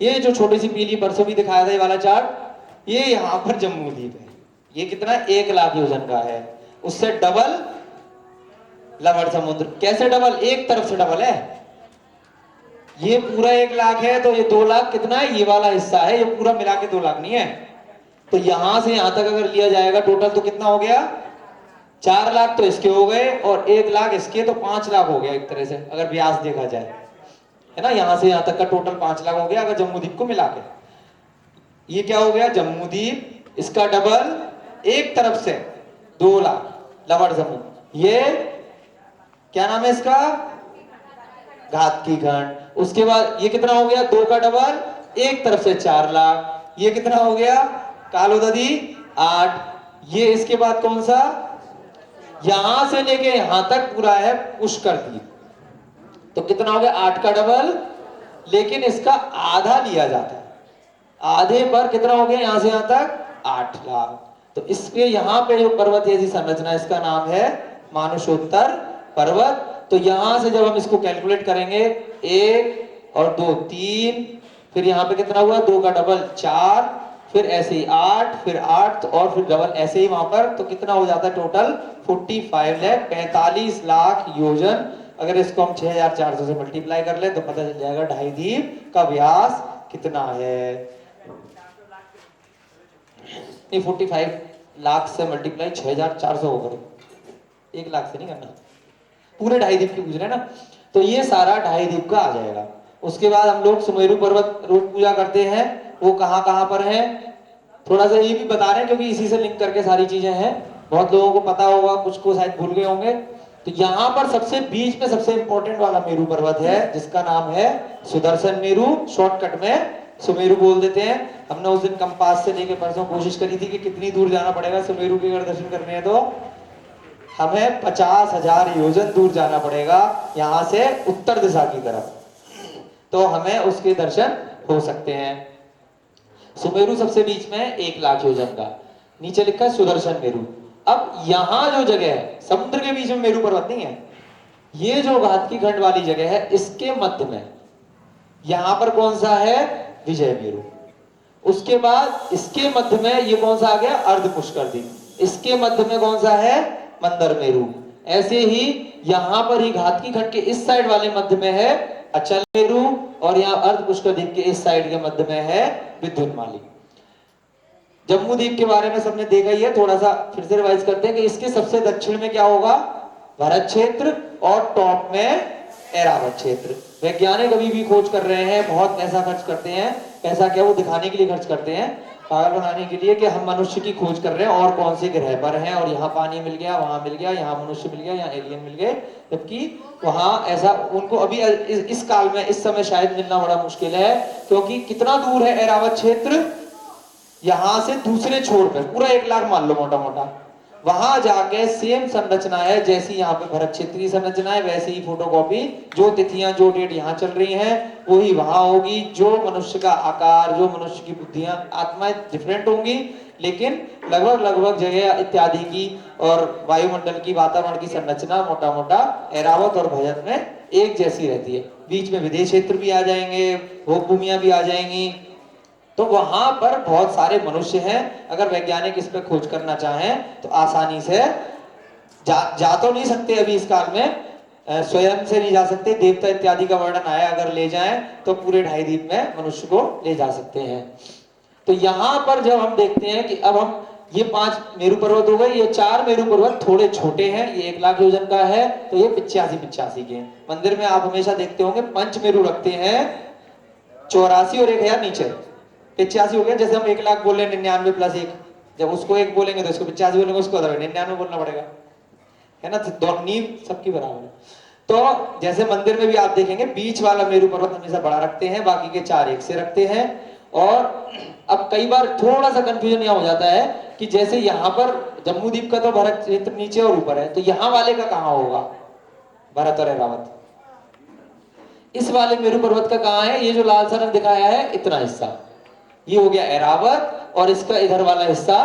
ये जो छोटी सी पीली परसों भी दिखाया था ये वाला चार्ट, ये यहाँ पर जम्मू द्वीप है। ये कितना 1 लाख योजन का है, उससे डबल लवण समुद्र कैसे डबल, एक तरफ से डबल है। ये पूरा 1 लाख है तो ये 2 लाख कितना है, ये वाला हिस्सा है, ये पूरा मिला के 2 लाख नहीं है। तो यहां से यहां तक अगर लिया जाएगा टोटल तो कितना हो गया, 4 लाख तो इसके हो गए और 1 लाख इसके, तो 5 लाख हो गया एक तरह से अगर ब्याज देखा जाए, है ना। यहां से यहां तक का टोटल 5 लाख हो गया अगर जम्मूद्वीप को मिला के। ये क्या हो गया, जम्मूद्वीप, इसका डबल एक तरफ से 2 लाख, लवण समूह। ये क्या नाम है इसका, घातकी खंड। उसके बाद ये कितना हो गया, 2 का डबल, एक तरफ से 4 लाख। ये कितना हो गया, कालोददी 8। ये इसके बाद कौन सा, यहां से लेके यहां तक पूरा है पुष्कर द्वीप, तो कितना हो गया 8 का डबल, लेकिन इसका आधा लिया जाता है। आधे पर कितना हो गया, यहां से यहां तक 8 लाख। तो इसके यहां पे जो पर्वत जैसी संरचना, इसका नाम है मानुषोत्तर पर्वत। तो यहां से जब हम इसको कैलकुलेट करेंगे, 1 और 2 3, फिर यहां पे कितना हुआ, 2 का डबल 4, फिर ऐसे ही 8, फिर 8 और फिर डबल ऐसे ही वहां पर, तो कितना हो जाता है टोटल 45 लाख योजन। अगर इसको हम 6400 से मल्टीप्लाई कर ले तो पता चल जाएगा ढाई द्वीप का व्यास कितना है। नहीं, 45 लाख से मल्टीप्लाई 6400 होगा, 1 लाख से नहीं करना, पूरे ढाई द्वीप की पूछ रहे हैं ना। तो ये सारा ढाई द्वीप का आ जाएगा। उसके बाद हम लोग सुमेरु पर्वत रोज पूजा करते हैं, वो कहां कहां पर है, थोड़ा सा ये भी बता रहे हैं क्योंकि इसी से लिंक करके सारी चीजें हैं। बहुत लोगों को पता होगा, कुछ को शायद भूल गए होंगे। तो यहाँ पर सबसे बीच में सबसे इंपॉर्टेंट वाला मेरू पर्वत है जिसका नाम है सुदर्शन मेरू, शॉर्टकट में सुमेरु बोल देते हैं। हमने उस दिन कंपास से लेके परसों कोशिश करी थी कि कितनी दूर जाना पड़ेगा सुमेरु के अगर दर्शन करने हैं, तो हमें 50,000 योजन दूर जाना पड़ेगा यहाँ से उत्तर दिशा की तरफ, तो हमें उसके दर्शन हो सकते हैं। सुमेरु सबसे बीच में 1 लाख योजन का, नीचे लिखा है सुदर्शन मेरू। अब यहां जो जगह है, समुद्र के बीच में मेरू पर्वत नहीं है, ये जो घातकी खंड वाली जगह है इसके मध्य में यहां पर कौन सा है, विजय मेरू। उसके बाद इसके मध्य में ये कौन सा आ गया, अर्ध पुष्कर द्वीप। इसके मध्य में कौन सा है, मंदर मेरू। ऐसे ही यहां पर ही घातकी खंड के इस साइड वाले मध्य में है अचल मेरू, और यहाँ अर्ध पुष्कर द्वीप के इस साइड के मध्य में है विद्युन्माली। जम्मूद्वीप के बारे में सबने देखा ही है, थोड़ा सा फिर से रिवाइज करते हैं कि इसके सबसे दक्षिण में क्या होगा, भरत क्षेत्र, और टॉप में ऐरावत क्षेत्र। वैज्ञानिक अभी भी खोज कर रहे हैं, बहुत पैसा खर्च करते हैं, पैसा क्या वो दिखाने के लिए खर्च करते हैं, पागल बनाने के लिए कि हम मनुष्य की खोज कर रहे हैं और कौन से ग्रह पर हैं, और यहाँ पानी मिल गया, वहां मिल गया, यहाँ मनुष्य मिल गया, यहाँ एलियन मिल गए, जबकि वहां ऐसा उनको अभी इस काल में इस समय शायद मिलना बड़ा मुश्किल है। क्योंकि कितना दूर है ऐरावत क्षेत्र, यहां से दूसरे छोर पे पूरा 1 लाख मान लो मोटा मोटा, वहां जाके सेम संरचना है जैसी यहाँ पे भरत क्षेत्र की संरचना है, वैसे ही फोटोकॉपी, जो तिथियां जो डेट यहाँ चल रही हैं वही वहां होगी। जो मनुष्य का आकार, जो मनुष्य की बुद्धियां, आत्माएं डिफरेंट होंगी, लेकिन लगभग जगह इत्यादि की और वायुमंडल की, वातावरण की संरचना मोटा मोटा ऐरावत और भरत में एक जैसी रहती है। बीच में विदेश क्षेत्र भी आ जाएंगे, भोग भूमियां भी आ जाएंगी, तो वहां पर बहुत सारे मनुष्य हैं। अगर वैज्ञानिक इस पर खोज करना चाहें तो आसानी से जा तो नहीं सकते अभी इस काल में, स्वयं से नहीं जा सकते, देवता इत्यादि का वर्णन आया, अगर ले जाएं तो पूरे ढाई द्वीप में मनुष्य को ले जा सकते हैं। तो यहां पर जब हम देखते हैं कि अब हम ये 5 मेरू पर्वत हो गए, ये 4 मेरू पर्वत थोड़े छोटे हैं, ये 1 लाख योजन का है, तो ये 85 के। मंदिर में आप हमेशा देखते होंगे पंच मेरू रखते हैं 84 और 1000 नीचे 85 हो गया। जैसे हम 1 लाख बोल रहे हैं 99 + 1, जब उसको 1 बोलेंगे तो इसको 85 बोलेंगे, उसको 99 बोलना पड़ेगा, है ना। तो नींव सबकी बराबर है। तो जैसे मंदिर में भी आप देखेंगे बीच वाला मेरू पर्वत हमेशा बड़ा रखते हैं, बाकी के 4 एक से रखते हैं। और अब कई बार थोड़ा सा कंफ्यूजन यहाँ हो जाता है कि जैसे यहाँ पर जम्मूद्वीप का तो भरत क्षेत्र नीचे और ऊपर है, तो यहाँ वाले का कहाँ होगा, भरत और ऐरावत। इस वाले मेरू पर्वत का कहाँ है, ये जो लाल सा रंग दिखाया है इतना हिस्सा, ये हो गया ऐरावत, और इसका इधर वाला हिस्सा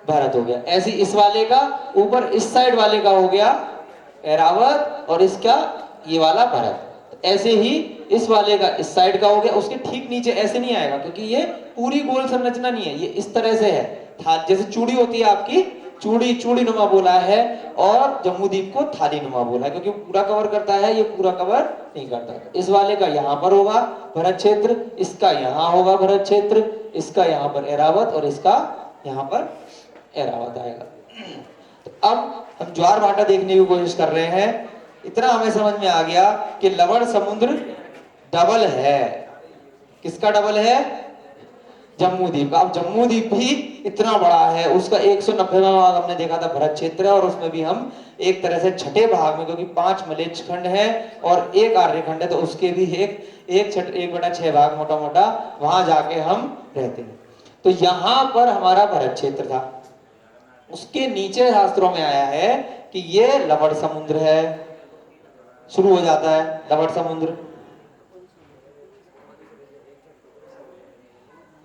भरत हो गया। ऐसे इस वाले का ऊपर इस साइड वाले का हो गया ऐरावत, और इसका ये वाला भरत। ऐसे ही इस वाले का इस साइड का हो गया, उसके ठीक नीचे ऐसे नहीं आएगा क्योंकि ये पूरी गोल संरचना नहीं है, ये इस तरह से है, जैसे चूड़ी होती है आपकी, चूड़ी चूड़ी नुमा बोला है और जम्मूद्वीप को थाली नुमा बोला है, क्योंकि पूरा कवर करता है, ये पूरा कवर नहीं करता। इस वाले का यहाँ पर होगा भरत क्षेत्र, इसका यहाँ होगा भरत क्षेत्र, इसका यहाँ पर एरावत और इसका यहाँ पर एरावत आएगा। तो अब हम ज्वार भाटा देखने की कोशिश कर रहे हैं। इतना हमें समझ में आ गया कि लवण समुद्र डबल है। किसका डबल है? जम्मूद्वीप का। अब जम्मूद्वीप भी इतना बड़ा है, उसका 190वां भाग हमने देखा था भरत क्षेत्र है, और उसमें भी हम एक तरह से छठे भाग में, क्योंकि 5 मलेच्छ खंड है और एक आर्यखंड है, तो उसके भी एक बटा 6 भाग मोटा मोटा वहां जाके हम रहते हैं। तो यहां पर हमारा भरत क्षेत्र था। उसके नीचे शास्त्रों में आया है कि ये लवण समुद्र है, शुरू हो जाता है लवण समुद्र।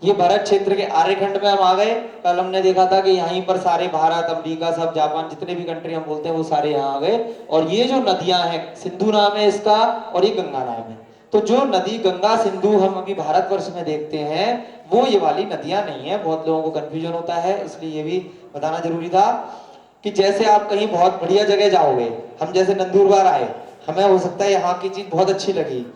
ये भरत क्षेत्र के आर्यखंड में हम आ गए। कल हमने देखा था कि यहीं पर सारे भारत, अमेरिका, सब जापान, जितने भी कंट्री हम बोलते हैं वो सारे यहाँ आ गए। और ये जो नदियां हैं, सिंधु नाम है इसका और ये गंगा नाम है। तो जो नदी गंगा सिंधु हम अभी भारतवर्ष में देखते हैं वो ये वाली नदियां नहीं है। बहुत लोगों को कंफ्यूजन होता है, इसलिए ये भी बताना जरूरी था कि जैसे आप कहीं बहुत बढ़िया जगह जाओगे, हम जैसे नंदुरबार आए, हमें हो सकता है यहाँ की चीज बहुत अच्छी लगी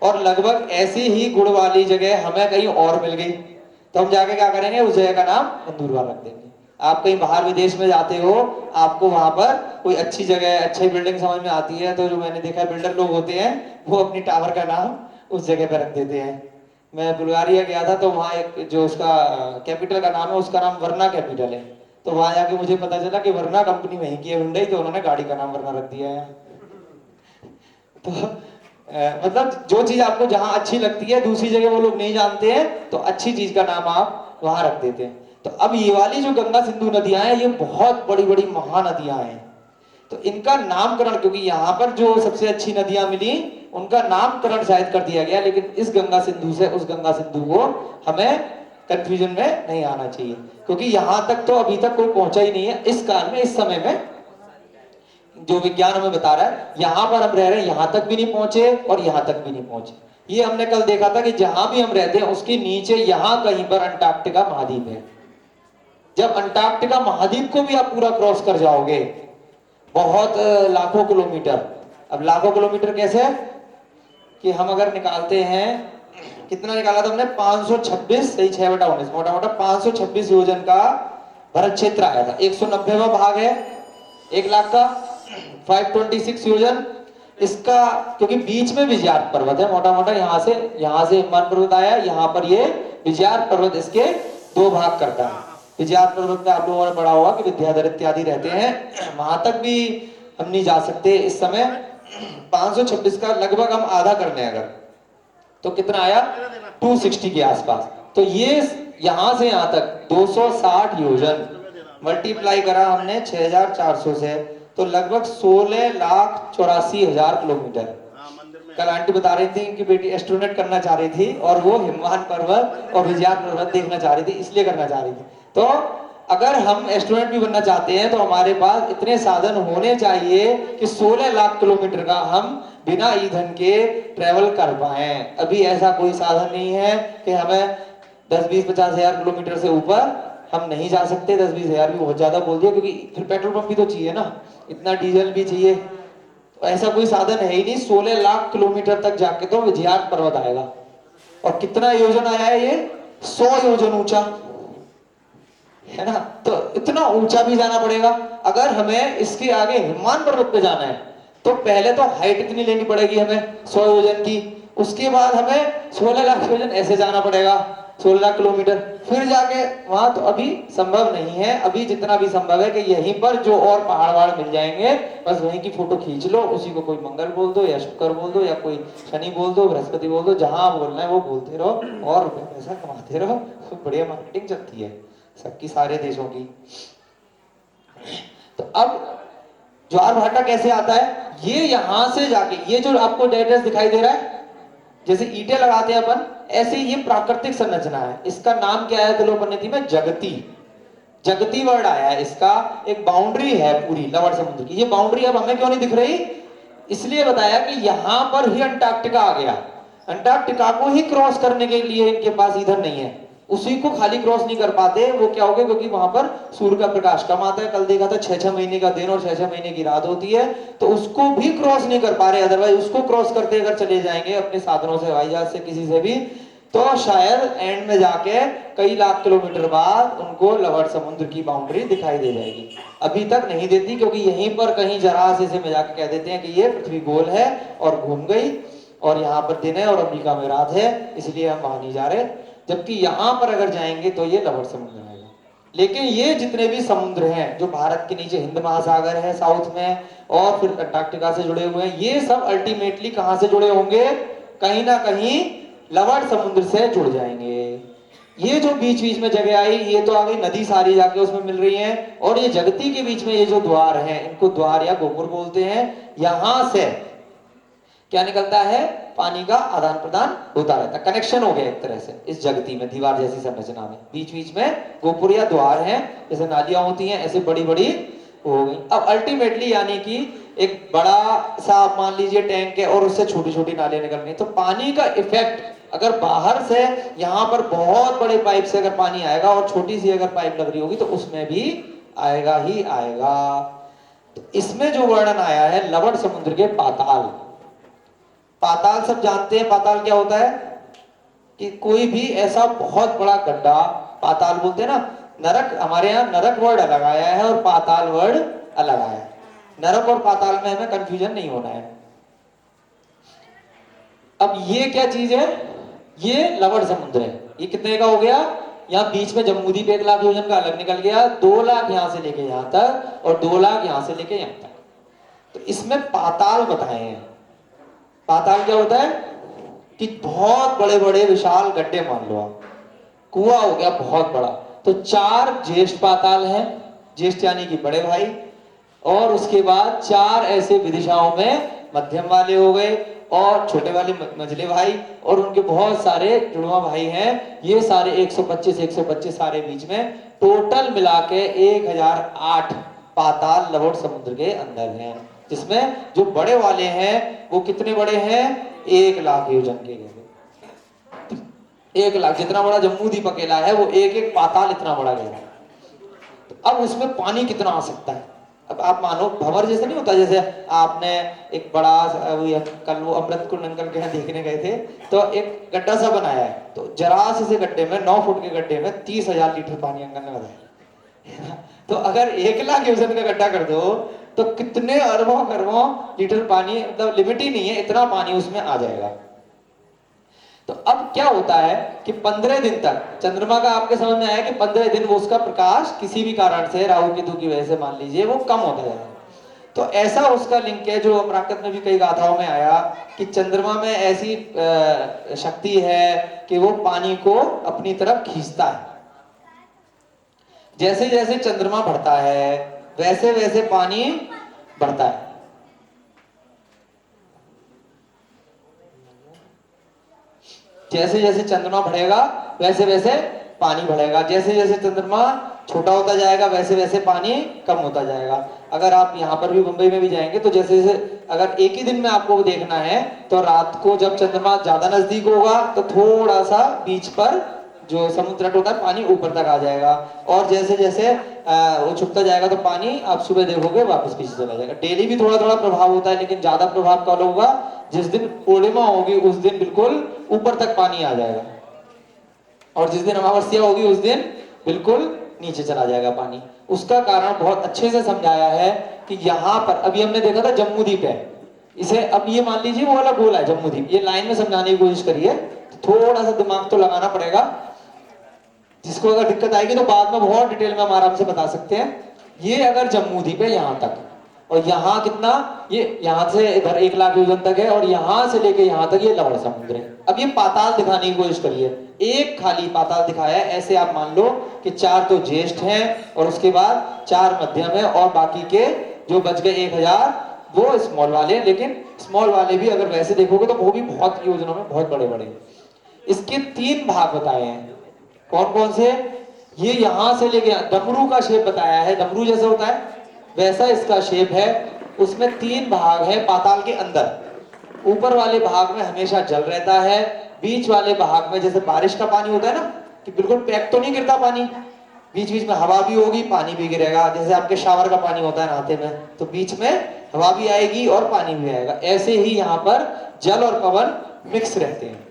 और लगभग ऐसी ही गुड़ वाली जगह हमें कहीं और मिल गई, तो हम जाके क्या करेंगे, उस जगह का नाम नंदुरबार रख देंगे। आप कहीं बाहर विदेश में जाते हो, आपको वहां पर कोई अच्छी जगह, अच्छी बिल्डिंग समझ में आती है, तो जो मैंने देखा बिल्डर लोग होते हैं वो अपनी टावर का नाम उस जगह पे रख देते हैं। मैं बुल्गारिया गया था, तो वहाँ एक जो उसका कैपिटल का नाम है, उसका नाम वरना कैपिटल है। तो वहां जाके मुझे पता चला कि वरना कंपनी वहीं की है, हुंडई, तो उन्होंने गाड़ी का नाम वरना रख दिया है। तो मतलब जो चीज आपको जहां अच्छी लगती है दूसरी जगह वो लोग नहीं जानते हैं, तो अच्छी चीज का नाम आप वहां रख देते हैं। तो अब ये वाली जो गंगा सिंधु नदियां हैं, ये बहुत बड़ी बड़ी महानदियां हैं। तो इनका नामकरण, क्योंकि यहाँ पर जो सबसे अच्छी नदियां मिली उनका नामकरण शायद कर दिया गया, लेकिन इस गंगा सिंधु से उस गंगा सिंधु को हमें कंफ्यूजन में नहीं आना चाहिए, क्योंकि यहां तक तो अभी तक कोई पहुंचा ही नहीं है इस काल में, इस समय में जो विज्ञान हमें बता रहा है। यहां पर हम रह रहे हैं, यहां तक भी नहीं पहुंचे और यहां तक भी नहीं पहुंचे। ये हमने कल देखा था कि जहां भी हम रहते हैं उसके नीचे यहां कहीं पर अंटार्कटिका महाद्वीप है। जब अंटार्कटिका महाद्वीप को भी आप पूरा क्रॉस कर जाओगे, बहुत लाखों किलोमीटर। अब लाखों किलोमीटर कैसे कि हम अगर निकालते हैं, कितना निकाला था हमने, 526, सही 6/19, मोटा मोटा 526 योजन का भरत क्षेत्र आया था। 190वां भाग है 1 लाख का, 526 योजन इसका, क्योंकि बीच में विजयार्थ पर्वत है, मोटा मोटा यहाँ से हिमवान पर्वत आया, यहाँ पर ये विजयार्थ पर्वत इसके 2 भाग करता है। विजयार्थ पर्वत में आप लोगों ने पढ़ा होगा कि विद्याधर इत्यादि रहते हैं, वहां तक भी हम नहीं जा सकते इस समय। 526 का लगभग हम आधा कर लें अगर, तो कितना आया, 260 के आसपास। तो ये यहां से यहां तक 260 योजन मल्टीप्लाई करा हमने 6400 से, तो लगभग 16,84,000 किलोमीटर। कल आंटी बता रही थी कि बेटी एस्ट्रोनॉट करना चाह रही थी और वो हिमवान पर्वत और विजयार्थ पर्वत देखना चाह रही थी, इसलिए करना चाह रही थी। तो अगर हम एस्ट्रोनॉट भी बनना चाहते हैं तो हमारे पास इतने साधन होने चाहिए कि 16 लाख किलोमीटर का हम बिना ईंधन के ट्रेवल कर पाए। अभी ऐसा कोई साधन नहीं है कि हमें 10, 20, 50 हजार किलोमीटर से ऊपर हम नहीं जा सकते। 10, 20 हजार भी बहुत ज्यादा बोल दिया, क्योंकि फिर पेट्रोल पंप भी तो चाहिए ना, इतना डीजल भी चाहिए। तो ऐसा कोई साधन है ही नहीं। 16 लाख किलोमीटर तक जाके तो विजयार्थ पर्वत आएगा। और कितना योजन आया है ये, 100 योजन ऊंचा है ना। तो इतना ऊंचा भी जाना पड़ेगा। अगर हमें इसके आगे हिमवान पर्वत पे जाना है तो पहले तो हाइट इतनी लेनी पड़ेगी हमें 100 योजन की, उसके बाद हमें 16 लाख योजन ऐसे जाना पड़ेगा, 16 लाख किलोमीटर, फिर जाके वहां। तो अभी संभव नहीं है। अभी जितना भी संभव है कि यहीं पर जो और पहाड़ वहाड़ मिल जाएंगे, बस वहीं की फोटो खींच लो, उसी को कोई मंगल बोल दो या शुक्र बोल दो या कोई शनि बोल दो, बृहस्पति बोल दो, जहां बोलना है वो बोलते रहो और पैसा कमाते रहो। तो बढ़िया मार्केटिंग चलती है सबकी, सारे देशों की। तो अब ज्वार भाटा कैसे आता है, ये यहां से जाके, ये जो आपको एड्रेस दिखाई दे रहा है, जैसे ईंटें लगाते हैं अपन, ऐसे ये प्राकृतिक संरचना है। इसका नाम क्या है तिलोपन्नती में, जगती। जगती वर्ड आया है इसका। एक बाउंड्री है पूरी लवण समुद्र की। ये बाउंड्री अब हमें क्यों नहीं दिख रही, इसलिए बताया कि यहां पर ही अंटार्कटिका आ गया। अंटार्कटिका को ही क्रॉस करने के लिए इनके पास ईंधन नहीं है। उसी को खाली क्रॉस नहीं कर पाते। वो क्या हो गया, क्योंकि वहां पर सूर्य का प्रकाश कम आता है। कल देखा था 6-6 महीने का दिन और 6-6 महीने की रात होती है, तो उसको भी क्रॉस नहीं कर पा रहे। अदरवाइज उसको क्रॉस करते अगर चले जाएंगे अपने साधनों से, हवाई जहाज से, किसी से भी, तो शायद एंड में जाके कई लाख किलोमीटर बाद उनको लवण समुद्र की बाउंड्री दिखाई दे जाएगी। अभी तक नहीं देती, क्योंकि यहीं पर कहीं जरा से में जाके कह देते हैं कि ये पृथ्वी गोल है और घूम गई, और यहाँ पर दिन है और अमेरिका में रात है, इसलिए हम वहां नहीं जा रहे। जबकि यहाँ पर अगर जाएंगे तो ये लवण समुद्र आएगा। लेकिन ये जितने भी समुद्र हैं जो भारत के नीचे हिंद महासागर है साउथ में, और फिर अंटार्कटिका से जुड़े हुए हैं, ये सब अल्टीमेटली कहां से जुड़े होंगे, कहीं ना कहीं लवण समुद्र से जुड़ जाएंगे। ये जो बीच बीच में जगह आई, ये तो आ गई नदी सारी जाके उसमें मिल रही है, और ये जगती के बीच में ये जो द्वार हैं, इनको द्वार या गोपुर बोलते हैं। यहां से क्या निकलता है, पानी का आदान प्रदान होता रहता है, कनेक्शन हो गया एक तरह से इस जगती में, दीवार जैसी संरचना में। बीच बीच में गोपुर या द्वार हैं, जैसे नालियां होती हैं ऐसे बड़ी बड़ी हो गई। अब अल्टीमेटली यानी कि एक बड़ा सा आप मान लीजिए टैंक है और उससे छोटी छोटी नालियां निकल रही हैं, तो पानी का इफेक्ट अगर बाहर से यहां पर बहुत बड़े पाइप से अगर पानी आएगा और छोटी सी अगर पाइप लग रही होगी तो उसमें भी आएगा ही आएगा। तो इसमें जो वर्णन आया है लवण समुद्र के पाताल, पाताल सब जानते हैं पाताल क्या होता है, कि कोई भी ऐसा बहुत बड़ा गड्ढा, पाताल बोलते हैं ना। नरक, हमारे यहाँ नरक वर्ड अलग आया है और पाताल वर्ड अलग आया है। नरक और पाताल में हमें कंफ्यूजन नहीं होना है। अब ये क्या चीज है, ये लवण समुद्र है। ये कितने का हो गया, यहाँ बीच में जम्मूदीप 1 लाख योजन का अलग निकल गया, 2 लाख यहां से लेके यहां तक और 2 लाख यहां से लेके यहां तक। तो इसमें पाताल बताए हैं। पाताल क्या होता है कि बहुत बड़े बड़े विशाल गड्ढे, मान लो आप कुआं हो गया बहुत बड़ा, तो 4 ज्येष्ठ पाताल हैं, ज्येष्ठ यानी कि बड़े भाई, और उसके बाद 4 ऐसे विदिशाओं में मध्यम वाले हो गए, और छोटे वाले मझले भाई, और उनके बहुत सारे जुड़वा भाई हैं। ये सारे 125 सारे बीच में टोटल मिला के 1008 पाताल लवण समुद्र के अंदर हैं। जिसमें जो बड़े वाले हैं वो कितने बड़े हैं, 1 लाख योजन के गए। 1 लाख, जितना बड़ा जम्मूदीप अकेला है वो एक एक पाताल इतना बड़ा गया। तो अब उसमें पानी कितना आ सकता है। अब आप मानो भंवर जैसे नहीं होता, जैसे आपने एक बड़ा कल वो अमृत कुंड अंकल के यहाँ देखने गए थे, तो एक गड्ढा सा बनाया है, तो जरा से गड्ढे में 9 फुट के गड्ढे में 30,000 लीटर पानी अंकल ने लगाया। तो अगर 1 लाख योजन का गड्ढा कर दो तो कितने अरबों खरबों लीटर पानी, मतलब लिमिट ही नहीं है, इतना पानी उसमें आ जाएगा। तो अब क्या होता है कि 15 दिन तक चंद्रमा का आपके समझ में आया कि 15 दिन वो उसका प्रकाश किसी भी कारण से, राहु केतु की वजह से मान लीजिए, वो कम होता जाएगा। तो ऐसा उसका लिंक है जो अपराकृत में भी कई गाथाओं में आया कि चंद्रमा में ऐसी शक्ति है कि वो पानी को अपनी तरफ खींचता है। जैसे जैसे चंद्रमा बढ़ता है वैसे वैसे पानी बढ़ता है। जैसे जैसे चंद्रमा बढ़ेगा वैसे वैसे पानी बढ़ेगा, जैसे जैसे चंद्रमा छोटा होता जाएगा वैसे वैसे पानी कम होता जाएगा। अगर आप यहाँ पर भी मुंबई में भी जाएंगे तो जैसे जैसे अगर एक ही दिन में आपको देखना है तो रात को जब चंद्रमा ज्यादा नजदीक होगा तो थोड़ा सा बीच पर जो समुद्र तट होता है पानी ऊपर तक आ जाएगा, और जैसे जैसे वो छुपता जाएगा तो पानी आप सुबह देखोगे वापस पीछे चला जाएगा। डेली भी थोड़ा थोड़ा प्रभाव होता है, लेकिन ज्यादा प्रभाव कब होगा, जिस दिन पूर्णिमा होगी उस दिन बिल्कुल ऊपर तक पानी आ जाएगा, और जिस दिन अमावस्या होगी उस दिन बिल्कुल नीचे चला जाएगा पानी। उसका कारण बहुत अच्छे से समझाया है कि यहाँ पर अभी हमने देखा था जम्मूदीप है, इसे अब ये मान लीजिए वो वाला गोला है जम्मूदीप, ये लाइन में समझाने की कोशिश करिए, थोड़ा सा दिमाग तो लगाना पड़ेगा। जिसको अगर दिक्कत आएगी तो बाद में बहुत डिटेल में हम आराम से बता सकते हैं। ये अगर जम्मूदीप है यहाँ तक, और यहाँ कितना, ये यहाँ से इधर 1 लाख योजन तक है, और यहाँ से लेके यहाँ तक ये लवण समुद्र है। अब ये पाताल दिखाने की कोशिश करिए, एक खाली पाताल दिखाया है। ऐसे आप मान लो कि 4 तो ज्येष्ठ हैं और उसके बाद 4 मध्यम है, और बाकी के जो बच गए 1000 वो स्मॉल वाले हैं। लेकिन स्मॉल वाले भी अगर वैसे देखोगे तो वो भी बहुत योजनों में बहुत बड़े बड़े। इसके 3 भाग बताए हैं। कौन कौन से, ये यहां से लेके डमरू का शेप बताया है, डमरू जैसे होता है वैसा इसका शेप है। उसमें 3 भाग है पाताल के अंदर। ऊपर वाले भाग में हमेशा जल रहता है, बीच वाले भाग में जैसे बारिश का पानी होता है ना, कि बिल्कुल पैक तो नहीं गिरता पानी, बीच बीच में हवा भी होगी, पानी भी गिरेगा। जैसे आपके शावर का पानी होता है नहाते में, तो बीच में हवा भी आएगी और पानी भी आएगा। ऐसे ही यहाँ पर जल और पवन मिक्स रहते हैं।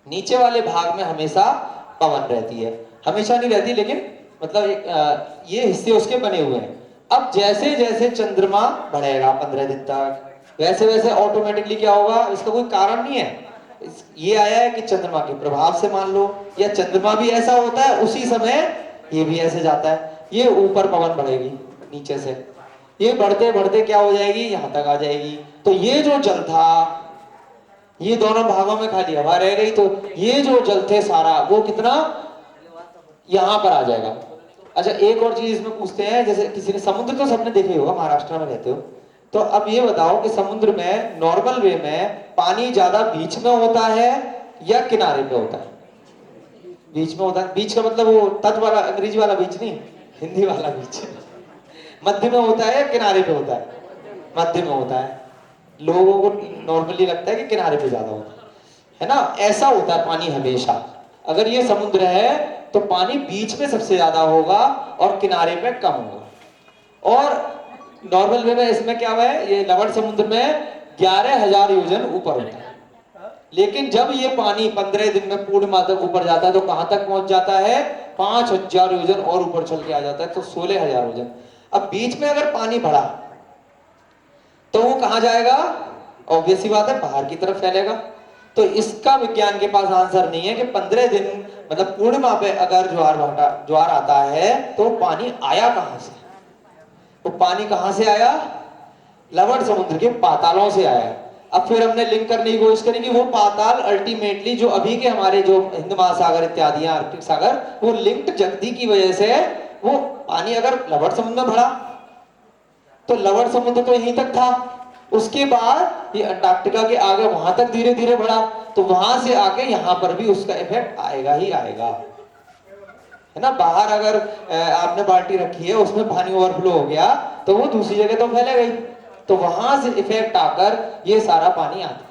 नीचे वाले भाग में हमेशा पवन रहती है, हमेशा नहीं रहती, लेकिन मतलब ये हिस्से उसके बने हुए हैं। अब जैसे जैसे चंद्रमा बढ़ेगा 15 दिन तक, वैसे वैसे ऑटोमेटिकली क्या होगा, इसका कोई कारण नहीं है, ये आया है कि चंद्रमा के प्रभाव से मान लो, या चंद्रमा भी ऐसा होता है उसी समय ये भी ऐसे जाता है। ये ऊपर पवन बढ़ेगी, नीचे से ये बढ़ते बढ़ते क्या हो जाएगी, यहां तक आ जाएगी। तो ये जो जल था, ये दोनों भागों में खाली हवा रह गई, तो ये जो जल थे सारा वो कितना यहां पर आ जाएगा। अच्छा, एक और चीज इसमें पूछते हैं, जैसे किसी ने समुद्र तो सबने देखे होगा, महाराष्ट्र में रहते हो, तो अब ये बताओ कि समुद्र में नॉर्मल वे में पानी ज्यादा बीच में होता है या किनारे पे होता है? बीच में होता है। बीच का मतलब वो तट वाला, अंग्रेजी वाला बीच नहीं, हिंदी वाला बीच। मध्य में होता है या किनारे पे होता है? मध्य में होता है। लोगों को नॉर्मली लगता है कि किनारे पे ज्यादा होता है ना, ऐसा होता है पानी हमेशा। अगर ये समुद्र है तो पानी बीच में सबसे ज्यादा होगा और किनारे पे कम होगा। और नॉर्मल वे में इसमें क्या हुआ है, ये लवण समुद्र में 11,000 योजन ऊपर होता है। लेकिन जब ये पानी 15 दिन में पूर्णिमा तक ऊपर जाता है तो कहां तक पहुंच जाता है, 5,000 योजन और ऊपर चल के आ जाता है, तो 16,000 योजन। अब बीच में अगर पानी बढ़ा तो वो कहां जाएगा, ऑब्वियस सी बात है, बाहर की तरफ फैलेगा। तो इसका विज्ञान के पास आंसर नहीं है कि 15 दिन मतलब पूर्णिमा पे अगर ज्वार आता है तो पानी आया कहां से। तो पानी कहां से आया, लवण समुद्र के पातालों से आया। अब फिर हमने लिंक करने की कोशिश करी कि वो पाताल अल्टीमेटली जो अभी के हमारे जो हिंद महासागर इत्यादि आर्कटिक सागर, वो लिंक्ड जगती की वजह से वो पानी अगर लवण समुद्र में भरा तो लवण समुद्र तो यहीं तक था, उसके बाद ये अंटार्कटिका के आगे वहां तक धीरे धीरे बढ़ा, तो वहां से आके यहां पर भी उसका इफेक्ट आएगा ही आएगा, है ना। बाहर अगर आपने बाल्टी रखी है उसमें पानी ओवरफ्लो हो गया तो वो दूसरी जगह तो फैलेगा ही, तो वहां से इफेक्ट आकर ये सारा पानी आता है।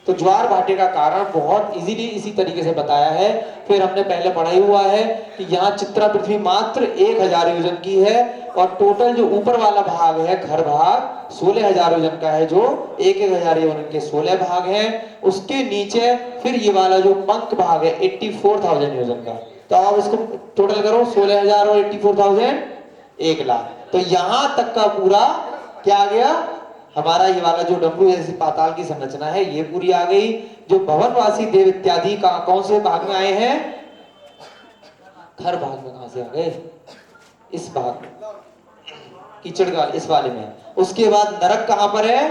तो ज्वार भाटे का कारण बहुत इजीली इसी तरीके से बताया है। फिर हमने पहले पढ़ा ही हुआ है कि यहाँ चित्रा पृथ्वी मात्र 1,000 योजन की है और टोटल जो ऊपर वाला भाग है घर भाग 16,000 योजन का है, जो 1,000 योजन के 16 भाग हैं। उसके नीचे फिर ये वाला जो पंख भाग है 84,000 योजन का। तो आप इसको टोटल करो, 16,000 और 84,000 1,00,000। तो यहां तक का पूरा क्या आ गया, हमारा ये वाला जो डमरू जैसी पाताल की संरचना है ये पूरी आ गई। जो भवनवासी देव इत्यादि का कौन से भाग में आए हैं, घर भाग में कहां से आ गए, इस भाग कीचड़ का इस वाले में। उसके बाद नरक कहां पर है,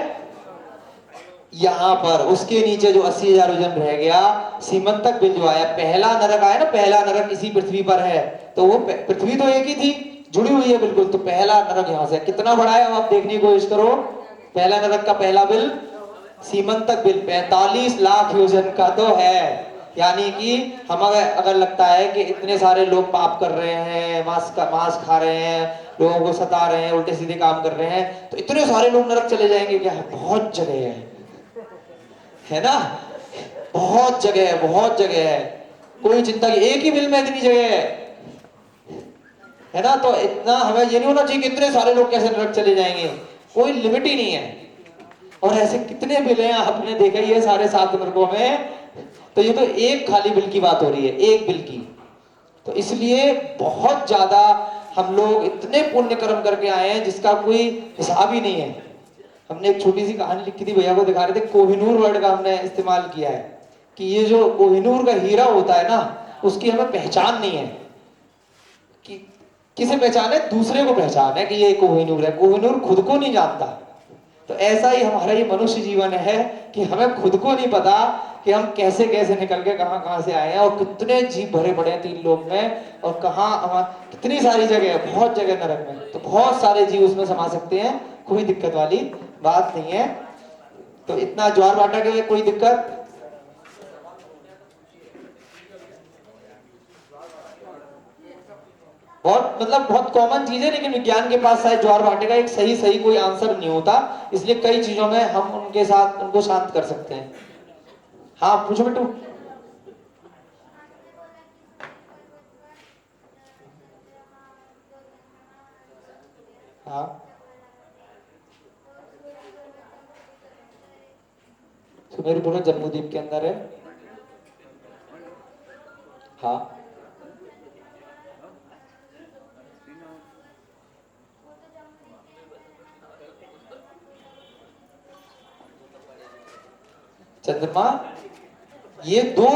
यहां पर। उसके नीचे जो 80,000 योजन रह गया, सीमंतक बिल जो आया, पहला नरक आया ना, पहला नरक इसी पृथ्वी पर है, तो वो पृथ्वी तो एक ही थी, जुड़ी हुई है बिल्कुल, तो पहला नरक यहां से कितना बड़ा है, आप देखने की कोशिश करो। पहला नरक का पहला बिल सीमंतक बिल 45 लाख योजन का तो है। यानी कि हमें अगर लगता है कि इतने सारे लोग पाप कर रहे हैं, मांस खा रहे हैं, लोगों को सता रहे हैं, उल्टे सीधे काम कर रहे हैं, तो इतने सारे लोग नरक चले जाएंगे क्या, बहुत जगह है ना, बहुत जगह है, बहुत जगह है, कोई चिंता की, एक ही बिल में इतनी जगह है ना। तो इतना हमें ये नहीं होना चाहिए कि इतने सारे लोग कैसे नरक चले जाएंगे, कोई लिमिट ही नहीं है। और ऐसे कितने बिल हैं आपने देखा ही है सारे 7 नरकों में, तो ये तो एक खाली बिल की बात हो रही है, एक बिल की। तो इसलिए बहुत ज्यादा हम लोग इतने पुण्य कर्म करके आए हैं जिसका कोई हिसाब ही नहीं है। हमने एक छोटी सी कहानी लिखी थी, भैया को दिखा रहे थे, कोहिनूर वर्ड का हमने इस्तेमाल किया है कि ये जो कोहिनूर का हीरा होता है ना, उसकी हमें पहचान नहीं है कि किसे पहचान है, दूसरे को पहचान है कि ये कोहिनूर है, कोहिनूर खुद को नहीं जानता। तो ऐसा ही हमारा ये मनुष्य जीवन है कि हमें खुद को नहीं पता कि हम कैसे कैसे निकल के कहां से आए हैं, और कितने जीव भरे पड़े हैं 3 लोक में, और कहां कितनी सारी जगह है, बहुत जगह नरक में, तो बहुत सारे जीव उसमें समा सकते हैं, कोई दिक्कत वाली बात नहीं है। तो इतना ज्वार भाटा के लिए कोई दिक्कत, बहुत मतलब बहुत कॉमन चीज है, लेकिन विज्ञान के पास शायद ज्वार भाटे का एक सही कोई आंसर नहीं होता, इसलिए कई चीजों में हम उनके साथ उनको शांत कर सकते हैं। हाँ पूछो बेटू। हाँ, सुमेरपुर जम्मूद्वीप के अंदर है। हाँ, चंद्रमा, ये दो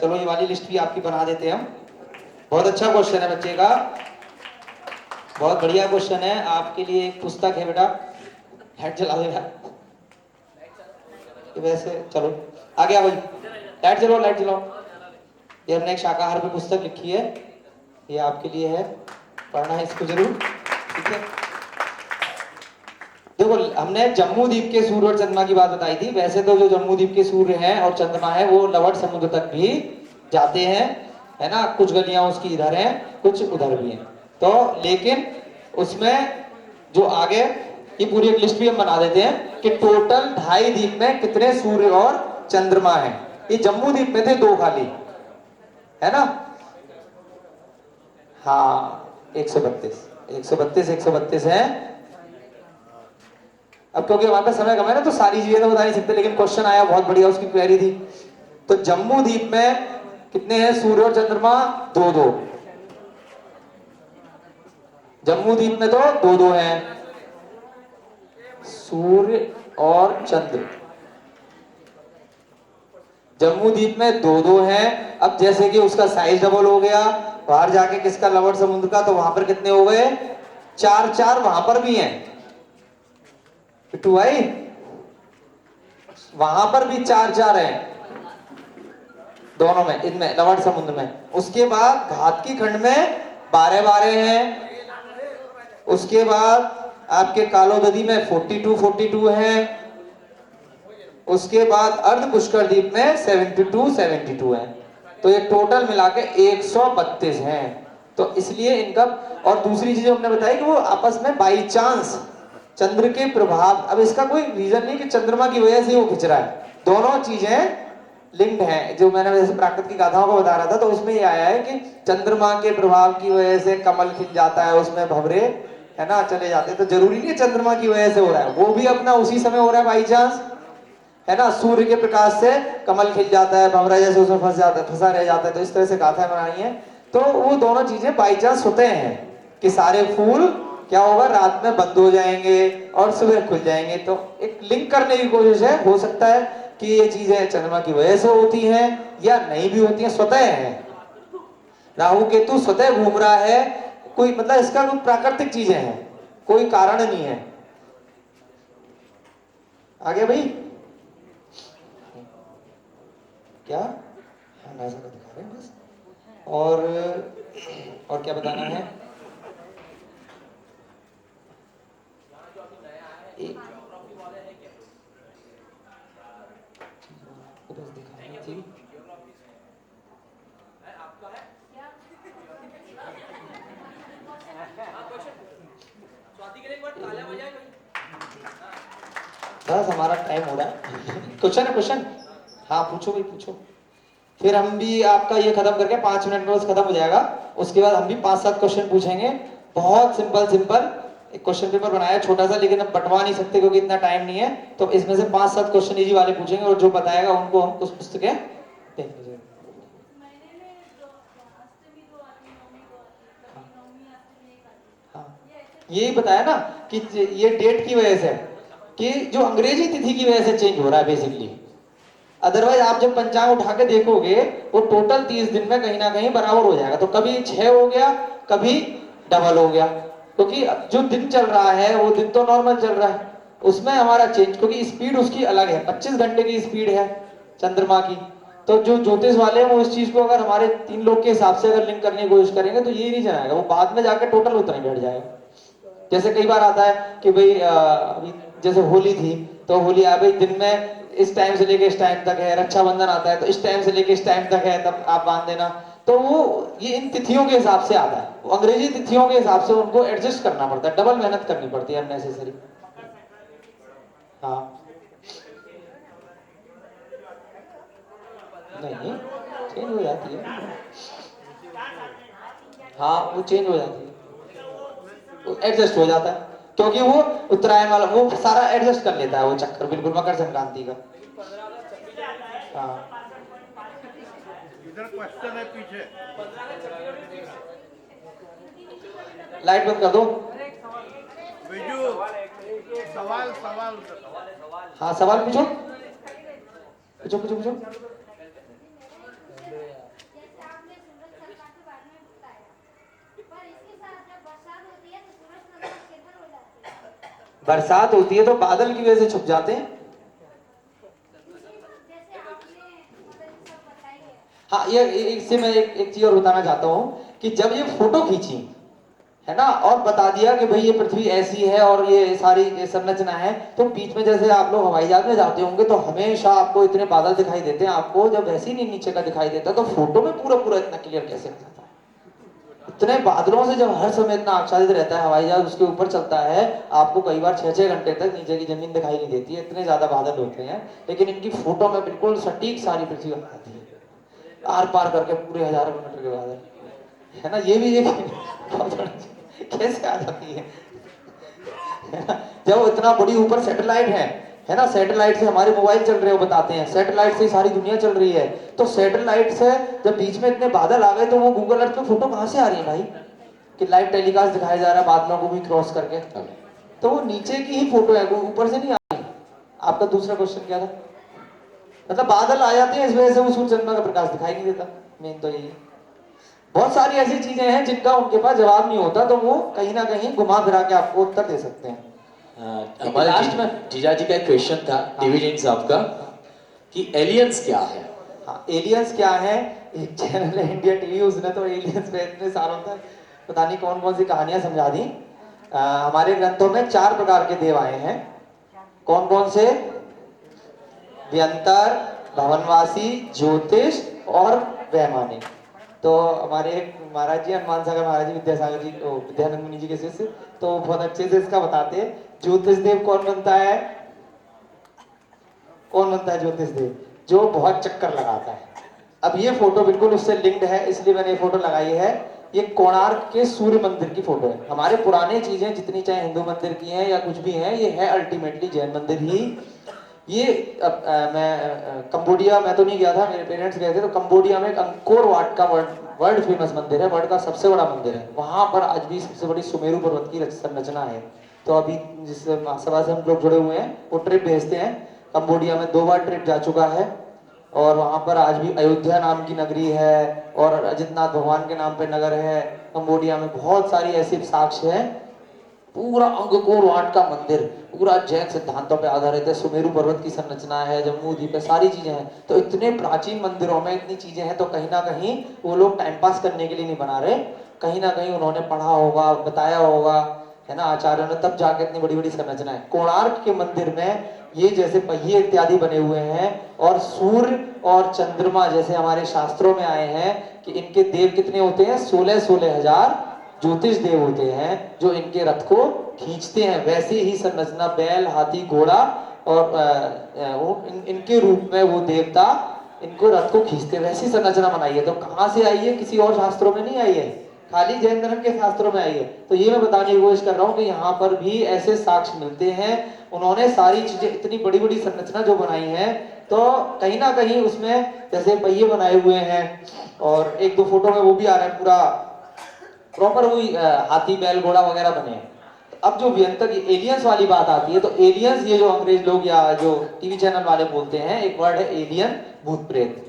चलो ये वाली लिस्ट भी आपकी बना देते हैं हम। बहुत अच्छा क्वेश्चन है बच्चे का, बहुत बढ़िया क्वेश्चन है। आपके लिए एक पुस्तक है बेटा, लाइट जला देगा वैसे। चलो आगे आओ, लाइट जलाओ, लाइट जलाओ। ये हमने एक शाकाहार पे पुस्तक लिखी है, ये आपके लिए है, पढ़ना है इसको जरूर, ठीक है। देखो हमने जम्मू द्वीप के सूर्य और चंद्रमा की बात बताई थी। वैसे तो जो जम्मू द्वीप के सूर्य हैं और चंद्रमा है वो लवण समुद्र तक भी जाते हैं, है ना। कुछ गलियां उसकी इधर हैं, कुछ उधर भी हैं। तो लेकिन उसमें जो आगे ये पूरी एक लिस्ट भी हम बना देते हैं कि टोटल 2.5 द्वीप में कितने सूर्य और चंद्रमा है। ये जम्मू द्वीप में थे 2 खाली, है ना। हाँ 132 132 132 है। अब क्योंकि हमारे पास समय कम है ना, तो सारी चीजें तो बता नहीं सकते, लेकिन क्वेश्चन आया बहुत बढ़िया, उसकी क्वेरी थी। तो जम्मू द्वीप में कितने हैं सूर्य और चंद्रमा? 2-2। जम्मू द्वीप में तो 2-2 हैं, सूर्य और चंद्र। जम्मू द्वीप में 2-2 हैं। अब जैसे कि उसका साइज डबल हो गया, बाहर जाके किसका लवण समुद्र का, तो वहां पर कितने हो गए? 4-4 वहां पर भी हैं। पिट्टू भाई वहां पर भी 4-4 हैं दोनों में, इनमें लवण समुद्र में। उसके बाद घात की खंड में 12-12 हैं। उसके बाद आपके कालोदधी में 42-42 हैं। उसके बाद अर्ध पुष्कर द्वीप में 72-72 हैं। तो ये टोटल मिला के 132 हैं। तो इसलिए इनका, और दूसरी चीज हमने बताई कि वो आपस में बाई चांस चंद्र के प्रभाव, अब इसका कोई रीजन नहीं कि चंद्रमा की वजह से वो खिंच रहा है, दोनों चीजें लिंक्ड हैं। जो मैंने वैसे प्राकृत की गाथाओं को बता रहा था, तो उसमें ये आया है कि चंद्रमा के प्रभाव की वजह से कमल खिल जाता है, उसमें भंवरे, है ना, चले जाते हैं। तो जरूरी नहीं चंद्रमा की वजह से हो रहा है, वो भी अपना उसी समय हो रहा है बाई चांस, है ना। सूर्य के प्रकाश से कमल खिल जाता है, भंवरा जैसे उसमें फंस जाता है, फंसा रह जाता है। तो इस तरह से गाथाएं बनाई है। तो वो दोनों चीजें बाई चांस होते हैं कि सारे फूल क्या होगा, रात में बंद हो जाएंगे और सुबह खुल जाएंगे। तो एक लिंक करने की कोशिश है। हो सकता है कि ये चीजें चंद्रमा की वजह से होती हैं या नहीं भी होती हैं, स्वतः है। राहु केतु स्वतः घूम रहा है, कोई मतलब इसका कोई प्राकृतिक चीजें हैं, कोई कारण नहीं है। आगे भाई क्या, हाँ नासा का दिखा रहे हैं बस। और क्या बताना है? एक बस दिखानी थी। बस हमारा टाइम हो रहा है। क्वेश्चन है, क्वेश्चन, हाँ पूछो भाई पूछो। फिर हम भी आपका ये खत्म करके 5 मिनट में बस खत्म हो जाएगा। उसके बाद हम भी 5-7 क्वेश्चन पूछेंगे, बहुत सिंपल सिंपल। एक क्वेश्चन पेपर बनाया छोटा सा, लेकिन अब बंटवा नहीं सकते क्योंकि इतना टाइम नहीं है। तो इसमें से 5-7 क्वेश्चन इजी वाले पूछेंगे, और जो बताएगा उनको हम कुछ पुस्तकें देंगे। हाँ यही बताया ना कि ये डेट की वजह से, कि जो अंग्रेजी तिथि की वजह से चेंज हो रहा है बेसिकली। अदरवाइज आप जब पंचांग उठा के देखोगे, वो टोटल 30 दिन में कहीं ना कहीं बराबर हो जाएगा। तो कभी 6 हो गया, कभी डबल हो गया, क्योंकि जो दिन चल रहा है वो दिन तो नॉर्मल चल रहा है, उसमें हमारा चेंज, क्योंकि स्पीड उसकी अलग है, 25 घंटे की स्पीड है चंद्रमा की। तो जो ज्योतिष वाले हैं वो इस चीज को अगर हमारे 3 लोग के हिसाब से अगर लिंक करने की कोशिश करेंगे तो ये नहीं जाएगा, वो बाद में जाकर टोटल उतना ही बैठ जाएगा। जैसे कई बार आता है कि भाई अभी जैसे होली थी, तो होली आ भाई दिन में इस टाइम से लेके इस टाइम तक है, रक्षाबंधन आता है तो इस टाइम से लेके इस टाइम तक है, तब आप बांध देना। तो वो ये इन तिथियों के हिसाब से आता है, वो अंग्रेजी तिथियों के हिसाब से उनको एडजस्ट करना पड़ता है, डबल मेहनत करनी पड़ती है अननेसेसरी। हाँ नहीं चेंज हो जाती है, हाँ वो चेंज हो जाती है, एडजस्ट हो जाता है। क्योंकि वो उत्तरायण वाला वो सारा एडजस्ट कर लेता है वो चक्कर बिल्कुल मकर संक्रांति का। हाँ इधर क्वेश्चन है पीछे। लाइट बंद कर दो। बिजू सवाल सवाल हाँ सवाल पूछो पूछो पूछो पूछो। बरसात होती है तो बादल की वजह से छुप जाते हैं। हाँ ये इससे मैं एक चीज और बताना चाहता हूँ कि जब ये फोटो खींची है ना और बता दिया कि भाई ये पृथ्वी ऐसी है और ये सारी ये संरचना है, तो बीच में जैसे आप लोग हवाई जहाज में जाते होंगे तो हमेशा आपको इतने बादल दिखाई देते हैं, आपको जब वैसे ही नहीं नीचे का दिखाई देता तो फोटो में पूरा पूरा इतना क्लियर कैसे आ जाता है? इतने बादलों से जब हर समय इतना आच्छादित रहता है हवाई जहाज उसके ऊपर चलता है, आपको कई बार 6-6 घंटे तक नीचे की जमीन दिखाई नहीं देती है, इतने ज्यादा बादल होते हैं। लेकिन इनकी फोटो में बिल्कुल सटीक सारी पृथ्वी आ जाती है, आर पार करके पूरे हजारों किलोमीटर के बादल, है ना। ये भी एक कैसे आ जाती है ना। जब इतना बड़ी ऊपर सैटेलाइट है ना, सैटेलाइट से हमारे मोबाइल चल रहे हो बताते हैं, सैटेलाइट से सारी दुनिया चल रही है, तो सैटेलाइट से जब बीच में इतने बादल आ गए तो वो गूगल अर्थ पे फोटो कहां से आ रही है भाई, कि लाइव टेलीकास्ट दिखाया जा रहा है बादलों को भी क्रॉस करके, तो वो नीचे की ही फोटो है, वो ऊपर से नहीं आ रही। आपका दूसरा क्वेश्चन क्या था? मतलब बादल आ जाते हैं इस वजह से वो सूर्य चंद्रमा का प्रकाश दिखाई नहीं देता, मेन तो यही है। बहुत सारी ऐसी चीजें हैं जिनका उनके पास जवाब नहीं होता, तो वो कहीं ना कहीं घुमा फिरा के आपको उत्तर दे सकते हैं। हमारे लास्ट में जीजा जी का एक क्वेश्चन था डिवीजन साहब का कि एलियंस क्या है? हाँ एलियंस क्या है, एक चैनल है इंडिया टीवी, उसने तो एलियंस पे इतने सालों तक पता नहीं कौन कौन सी कहानियां समझा दी। हमारे ग्रंथों में 4 प्रकार के देव आए हैं। कौन कौन से? व्यंतर, भवनवासी, ज्योतिष और वैमानिक। तो हमारे महाराज जी हनुमान सागर महाराज जी विद्यासागर जी विद्यानंद मुनि जी के शिष्य, तो बहुत अच्छे से इसका बताते हैं। ज्योतिष देव कौन बनता है? कौन बनता है ज्योतिष देव? जो बहुत चक्कर लगाता है। अब ये फोटो बिल्कुल उससे लिंक्ड है, इसलिए मैंने ये फोटो लगाई है। ये कोणार्क के सूर्य मंदिर की फोटो है। हमारे पुराने चीजें जितनी चाहे हिंदू मंदिर की हैं या कुछ भी हैं, ये है अल्टीमेटली जैन मंदिर ही। ये मैं कंबोडिया में तो नहीं गया था, मेरे पेरेंट्स गए थे, तो कंबोडिया में अंकोर वाट का वर्ल्ड फेमस मंदिर है, वर्ल्ड का सबसे बड़ा मंदिर है। वहां पर आज भी सबसे बड़ी सुमेरु पर्वत की संरचना है। तो अभी जिस महासभा से हम लोग जुड़े हुए हैं वो ट्रिप भेजते हैं, कंबोडिया में 2 बार ट्रिप जा चुका है, और वहां पर आज भी अयोध्या नाम की नगरी है और अजितनाथ भगवान के नाम पे नगर है। कंबोडिया में बहुत सारी ऐसी साक्ष्य है। पूरा अंगकोर वाट का मंदिर पूरा जैन सिद्धांतों पे आधारित है, सुमेरु पर्वत की संरचना है, जम्मू द्वीप पे सारी चीजें हैं। तो इतने प्राचीन मंदिरों में इतनी चीजें हैं, तो कहीं ना कहीं वो लोग टाइम पास करने के लिए नहीं बना रहे, कहीं ना कहीं उन्होंने पढ़ा होगा, बताया होगा, है ना, आचार्यों ने, तब जाके इतनी बड़ी बड़ी संरचना है। कोणार्क के मंदिर में ये जैसे पहिए इत्यादि बने हुए हैं, और सूर्य और चंद्रमा जैसे हमारे शास्त्रों में आए हैं कि इनके देव कितने होते हैं? 16 हजार ज्योतिष देव होते हैं जो इनके रथ को खींचते हैं। वैसे ही संरचना बैल, हाथी, घोड़ा और इनके रूप में वो देवता इनको रथ को खींचते हैं, वैसी संरचना बनाई है। तो कहाँ से आई है? किसी और शास्त्रों में नहीं आई है, खाली जैन धर्म के शास्त्रों में आई है। तो ये मैं बताने की कोशिश कर रहा हूँ कि यहाँ पर भी ऐसे साक्ष्य मिलते हैं। उन्होंने सारी चीजें इतनी बड़ी बड़ी संरचना जो बनाई है, तो कहीं ना कहीं उसमें जैसे पहिए बनाए हुए हैं, और 1-2 फोटो में वो भी आ रहे हैं, पूरा प्रॉपर वही हाथी, बैल, घोड़ा वगैरह बने हैं। अब जो व्यंतर एलियंस वाली बात आती है, तो एलियंस ये जो अंग्रेज लोग या जो टीवी चैनल वाले बोलते हैं, एक वर्ड है एलियन, भूत प्रेत।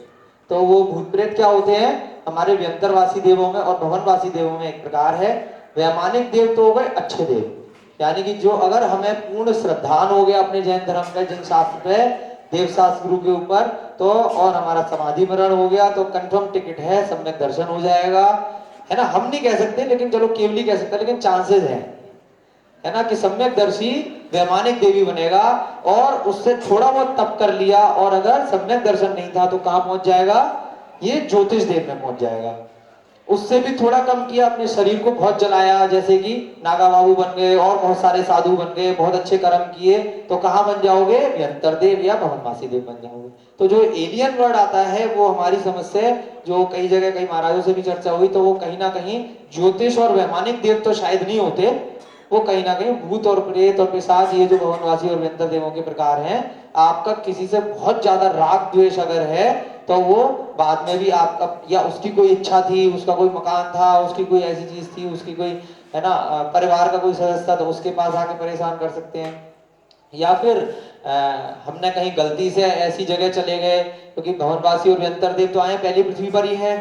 तो वो भूत प्रेत क्या होते हैं? हमारे व्यंतरवासी देवों में और भवनवासी देवों में एक प्रकार है। वैमानिक देव तो हो गए अच्छे देव, यानी कि जो अगर हमें पूर्ण श्रद्धान हो गया अपने जैन धर्म में, जिन शास्त्र पे, देव शास्त्र गुरु के ऊपर, तो और हमारा समाधि मरण हो गया, तो कंफर्म टिकट है, सम्यक दर्शन हो जाएगा, है ना। हम नहीं कह सकते, लेकिन चलो केवली कह सकते हैं, लेकिन चांसेस हैं, है ना, कि सम्यक दर्शी वैमानिक देवी बनेगा। और उससे थोड़ा बहुत तप कर लिया, और अगर सम्यक दर्शन नहीं था तो कहां पहुंच जाएगा? ये ज्योतिष देव में पहुंच जाएगा। उससे भी थोड़ा कम किया, अपने शरीर को बहुत जलाया, जैसे कि नागा बाबू बन गए और बहुत सारे साधु बन गए, बहुत अच्छे कर्म किए, तो कहां बन जाओगे? व्यंतर देव या भवनवासी देव बन जाओगे। तो जो एलियन वर्ड आता है वो हमारी समझ से, जो कई जगह कई महाराजों से भी चर्चा हुई, तो वो कहीं ना कहीं ज्योतिष और वैमानिक देव तो शायद नहीं होते, वो कहीं ना कहीं भूत और प्रेत और पिशाच, ये जो भवनवासी और व्यंतर देवों के प्रकार हैं, आपका किसी से बहुत ज्यादा राग द्वेष अगर है तो वो बाद में भी आपका, या उसकी कोई इच्छा थी, उसका कोई मकान था, उसकी कोई ऐसी चीज थी, उसकी कोई है ना परिवार का कोई सदस्य था, तो उसके पास आके परेशान कर सकते हैं। या फिर हमने कहीं गलती से ऐसी जगह चले गए, क्योंकि भवनवासी और व्यंतर देव तो आए पहली पृथ्वी पर ही हैं,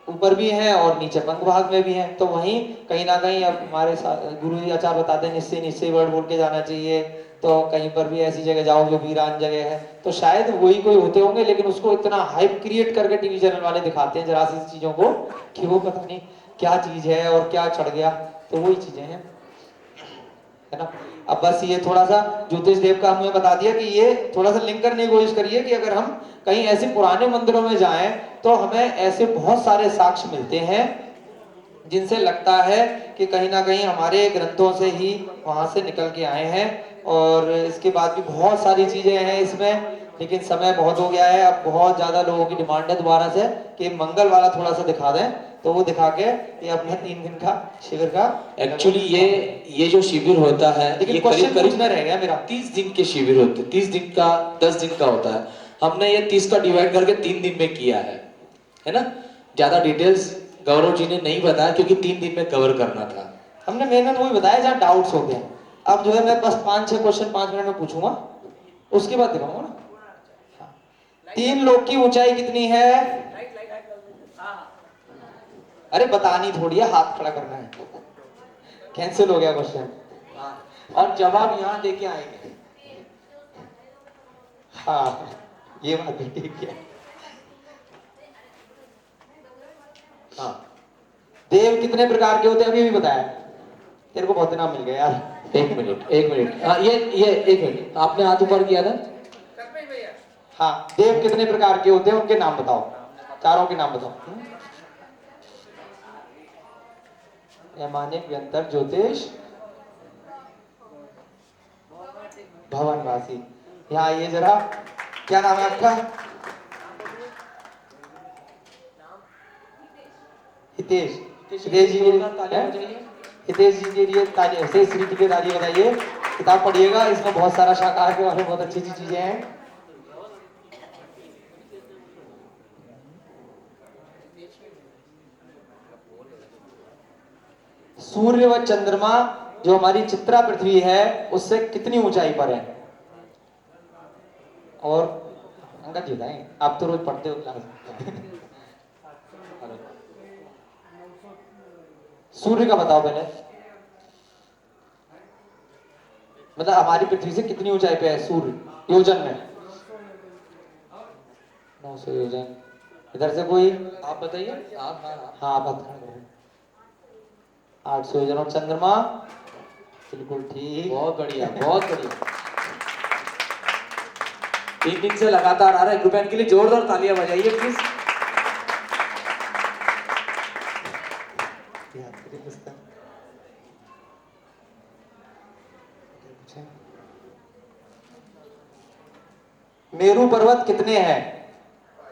ऊपर भी हैं और नीचे पंख भाग में भी हैं, तो वहीं कहीं ना कहीं अब हमारे गुरु जी आचार्य बताते हैं निश्चय निश्चय वर्ड बोल के जाना चाहिए, तो कहीं पर भी ऐसी जगह जाओ जो वीरान जगह है, तो शायद वही कोई होते होंगे, लेकिन उसको इतना हाइप क्रिएट करके टीवी चैनल वाले दिखाते हैं जरा सी चीजों को कि वो पता नहीं क्या चीज है और क्या चढ़ गया, तो वही चीजें हैं, है ना। अब बस ये थोड़ा सा ज्योतिष देव का हमें बता दिया कि ये थोड़ा सा लिंक करने की कोशिश करिए कि अगर हम कहीं ऐसे पुराने मंदिरों में जाएं तो हमें ऐसे बहुत सारे साक्ष्य मिलते हैं जिनसे लगता है कि कहीं ना कहीं हमारे ग्रंथों से ही वहां से निकल के आए हैं। और इसके बाद भी बहुत सारी चीजें हैं इसमें, लेकिन समय बहुत हो गया है, अब बहुत ज्यादा लोगों की डिमांड है दोबारा से कि मंगल वाला थोड़ा सा दिखा दें, तो वो दिखा के ये अपना 3 दिन का शिविर का एक्चुअली ये जो शिविर होता है, लेकिन ये क्वेश्चन करीब करीब पूछना रह गया मेरा। 30 दिन के शिविर होते हैं, 30 दिन का 10 दिन का होता है। हमने ये 30 का डिवाइड करके 3 दिन में किया है ना। ज्यादा डिटेल्स गौरव जी ने नहीं बताया क्योंकि 3 दिन में कवर करना था। हमने मेन वही बताया जहाँ डाउट्स होते हैं। अब जो है मैं बस 5-6 क्वेश्चन 5 मिनट में पूछूंगा, उसके बाद दिखाऊंगा ना। 3 लोग की ऊंचाई कितनी है? अरे बतानी थोड़ी है, हाथ खड़ा करना है। कैंसिल हो गया क्वेश्चन, और जवाब यहाँ देके आएंगे। हाँ ये बात भी ठीक है। हाँ देव कितने प्रकार के होते हैं अभी भी बताया, तेरे को बहुत नाम मिल गए यार। एक मिनट हाँ ये एक मिनट, आपने हाथ ऊपर किया था। हाँ देव कितने प्रकार के होते हैं उनके नाम बताओ, चारों के नाम बताओ। यमानिक, व्यंतर, ज्योतिष, भवनवासी। यहाँ आइए जरा, क्या नाम है आपका? हितेश। हितेश जी हितेश जी के लिए ताली से श्री के ताली बताइए। किताब पढ़िएगा, इसमें बहुत सारा शाकाहार के बारे में बहुत अच्छी अच्छी चीजें हैं। सूर्य व चंद्रमा जो हमारी चित्रा पृथ्वी है उससे कितनी ऊंचाई पर है? और अंकल जी बताएं, आप तो रोज पढ़ते हो क्लास। सूर्य का बताओ पहले, मतलब हमारी पृथ्वी से कितनी ऊंचाई पे है सूर्य योजन में? 900 योजन। इधर से कोई आप बताइए। हाँ आप बता रहे 800 योजन। और चंद्रमा? बिल्कुल ठीक, बहुत बढ़िया बहुत बढ़िया। 3 दिन से लगातार आ रहा है। कृपया इनके लिए जोरदार तालियां बजाइए प्लीज। मेरू पर्वत कितने हैं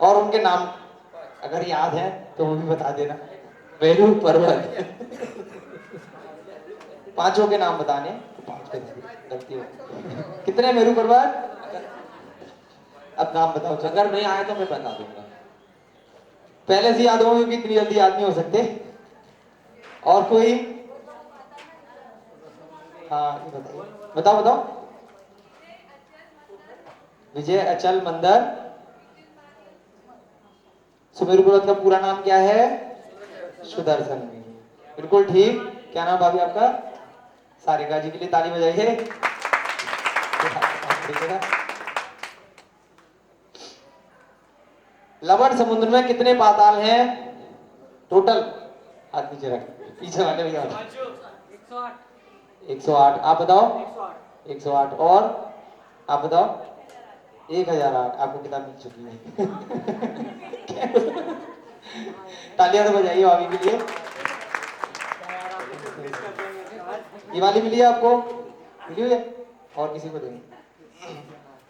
और उनके नाम अगर याद है तो वो भी बता देना। मेरू पर्वत 5 के नाम बताने, 5 गलती हो। कितने मेरू पर्वत? अब नाम बताओ। अगर नहीं आया तो मैं बता दूंगा। पहले से याद होंगे, इतनी जल्दी याद नहीं हो सकते। और कोई? हाँ ये बताइए, बताओ बताओ। विजय, अचल, मंदर। सुमेरु पर्वत का पूरा नाम क्या है? सुदर्शन। बिल्कुल ठीक। क्या नाम भाभी आपका? सारिका जी के लिए ताली बजाइए। लवण समुद्र में कितने पाताल हैं टोटल? हाथ नीचे रख, पीछे वाले भैया। 108। आप बताओ। 108। और आप बताओ। 1008। आपको किताब मिल चुकी है। तालियां तो बजाइए भाभी के लिए। ये वाली मिली है आपको? मिली हुई है? और किसी को देंगे।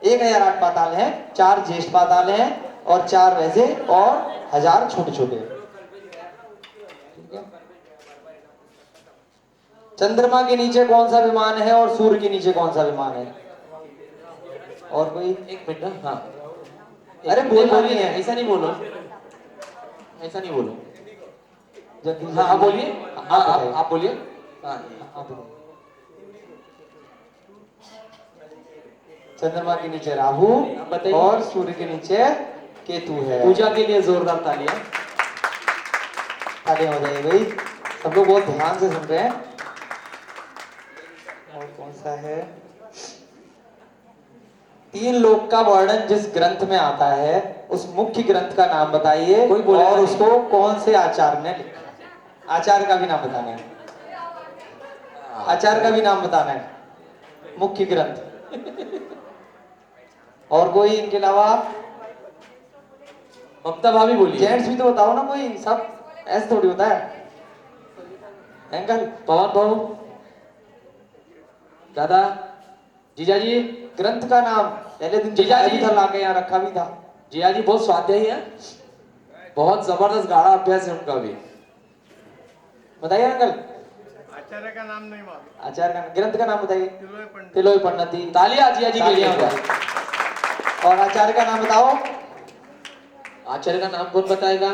1008 पाताल हैं, 4 ज्येष्ठ पाताल हैं और 4 वैसे और 1000 छोटे छोटे। ठीक है। चंद्रमा के नीचे कौन सा विमान है और सूर्य के नीचे कौन सा विमान है? और कोई? एक मिनट ना, हाँ अरे बोलना नहीं है। ऐसा नहीं बोलो, ऐसा नहीं बोलो। जल्दी हाँ आप बोलिए, हाँ बताइए। आप बोलिए। हाँ आप बताइए। चंद्रमा के नीचे राहु बताइए। और सूर्य के नीचे केतु है। पूजा के लिए जोरदार तालियां। तालियां हो जाएगी भाई, सब लोग बहुत ध्यान से सुन रहे हैं। और कौन सा है? तीन लोक का वर्णन जिस ग्रंथ में आता है उस मुख्य ग्रंथ का नाम बताइए। कोई बोलेगा और नहीं। उसको कौन से आचार्य ने लिखा? आचार्य का भी नाम बताना है। आचार्य का भी नाम बताना है, मुख्य ग्रंथ। और कोई इनके अलावा? ममता भाभी बोलिए। जेंट्स भी तो बताओ ना कोई, सब ऐसे थोड़ी होता है। अंकल, पवन भाऊ, दादा, जीजा जी। ग्रंथ का नाम पहले दिन जीजा दिखाया जी। भी था, लाके यहाँ रखा भी था। जीजा जी बहुत स्वाध्यायी है, बहुत जबरदस्त गाढ़ा अभ्यास है उनका भी। बताइए अंकल। आचार्य का नाम नहीं मालूम। आचार्य का ग्रंथ का नाम बताइए। तिलोय पंडित। तिलोय पन्नति। तालियां जीजा जी के लिए। और आचार्य का नाम बताओ। आचार्य का नाम कौन बताएगा?